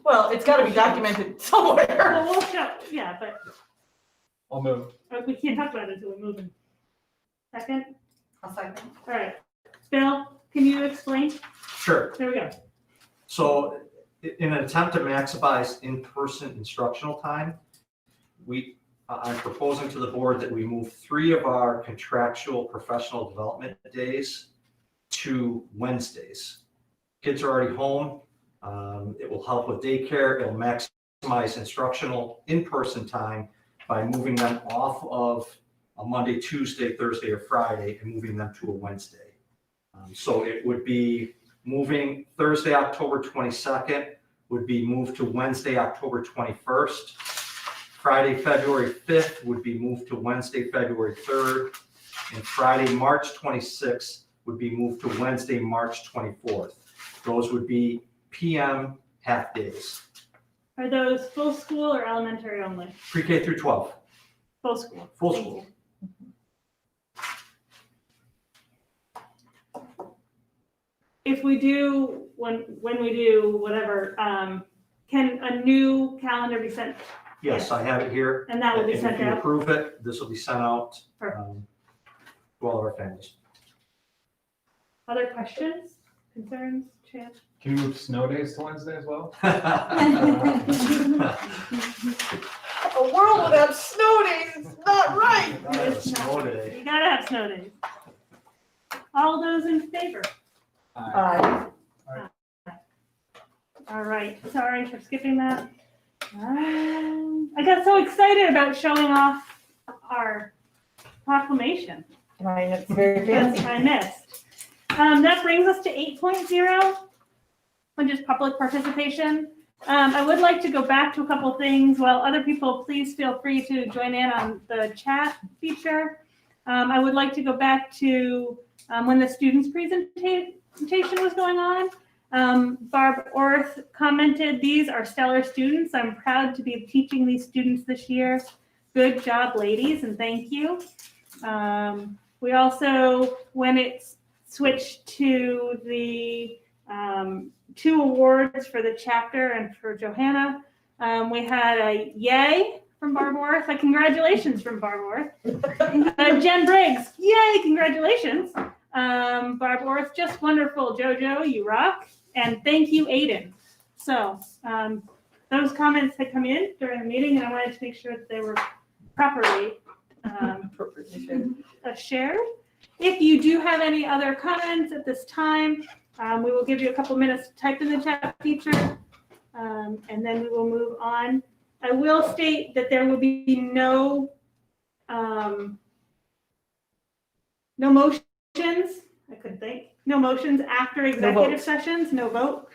Well, it's gotta be documented somewhere. Well, we'll show, yeah, but I'll move. we can't talk about it until we move in. Second? I'll second. All right. Bill, can you explain? Sure. There we go. So in an attempt to maximize in-person instructional time, I'm proposing to the board that we move 3 of our contractual professional development days to Wednesdays. Kids are already home. It will help with daycare. It'll maximize instructional in-person time by moving them off of a Monday, Tuesday, Thursday, or Friday and moving them to a Wednesday. So it would be moving Thursday, October 22nd would be moved to Wednesday, October 21st. Friday, February 5th would be moved to Wednesday, February 3rd. And Friday, March 26th would be moved to Wednesday, March 24th. Those would be PM half days, Are those full school or elementary only? pre-K through 12, Full school. full Thank school. If we do, when we do whatever, can a new calendar be sent? Yes, I have it here. And that will be And sent if you out? approve it, this will be sent out Perfect. to all of our families. Other questions, concerns, Chad? Can you move snow days to Wednesday as well? A world without snow days is not right. It's not. You gotta have snow days. All those in favor? All right, sorry for skipping that. I got so excited about showing off our proclamation. It's very fancy. I missed. That brings us to 8.0, which is public participation. I would like to go back to a couple things. While other people, please feel free to join in on the chat feature. I would like to go back to when the students' presentation was going on. Barb Orth commented, "These are stellar students. I'm proud to be teaching these students this year. Good job, ladies, and thank you." We also, when it's switched to the 2 awards for the chapter and for Johanna, we had a yay from Barb Orth, a congratulations from Barb Orth. Jen Briggs, yay, congratulations. Barb Orth, just wonderful. Jojo, you rock. And thank you, Aiden. So those comments had come in during the meeting, and I wanted to make sure that they were properly shared. If you do have any other comments at this time, we will give you a couple minutes to type in the chat feature, and then we will move on. I will state that there will be no motions. I couldn't think. No motions after executive sessions, no vote.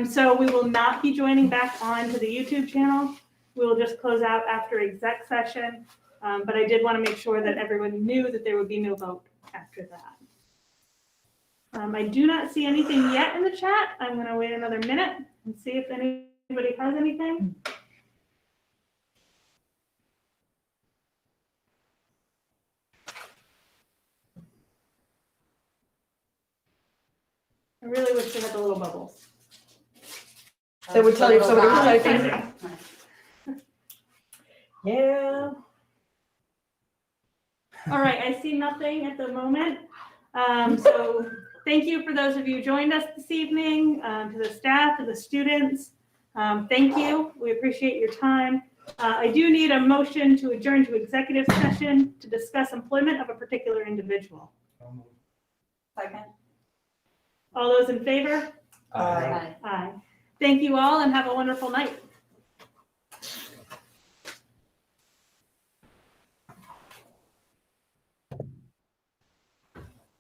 So we will not be joining back onto the YouTube channel. We will just close out after exec session. But I did want to make sure that everyone knew that there would be no vote after that. I do not see anything yet in the chat. I'm going to wait another minute and see if anybody has anything. I really wish they had the little bubbles. They would tell you if somebody was typing. Typing. Yeah. All right, I see nothing at the moment. So thank you for those of you who joined us this evening, to the staff, to the students. Thank you. We appreciate your time. I do need a motion to adjourn to executive session to discuss employment of a particular individual. Second. All those in favor? Aye. Aye. Thank you all and have a wonderful night.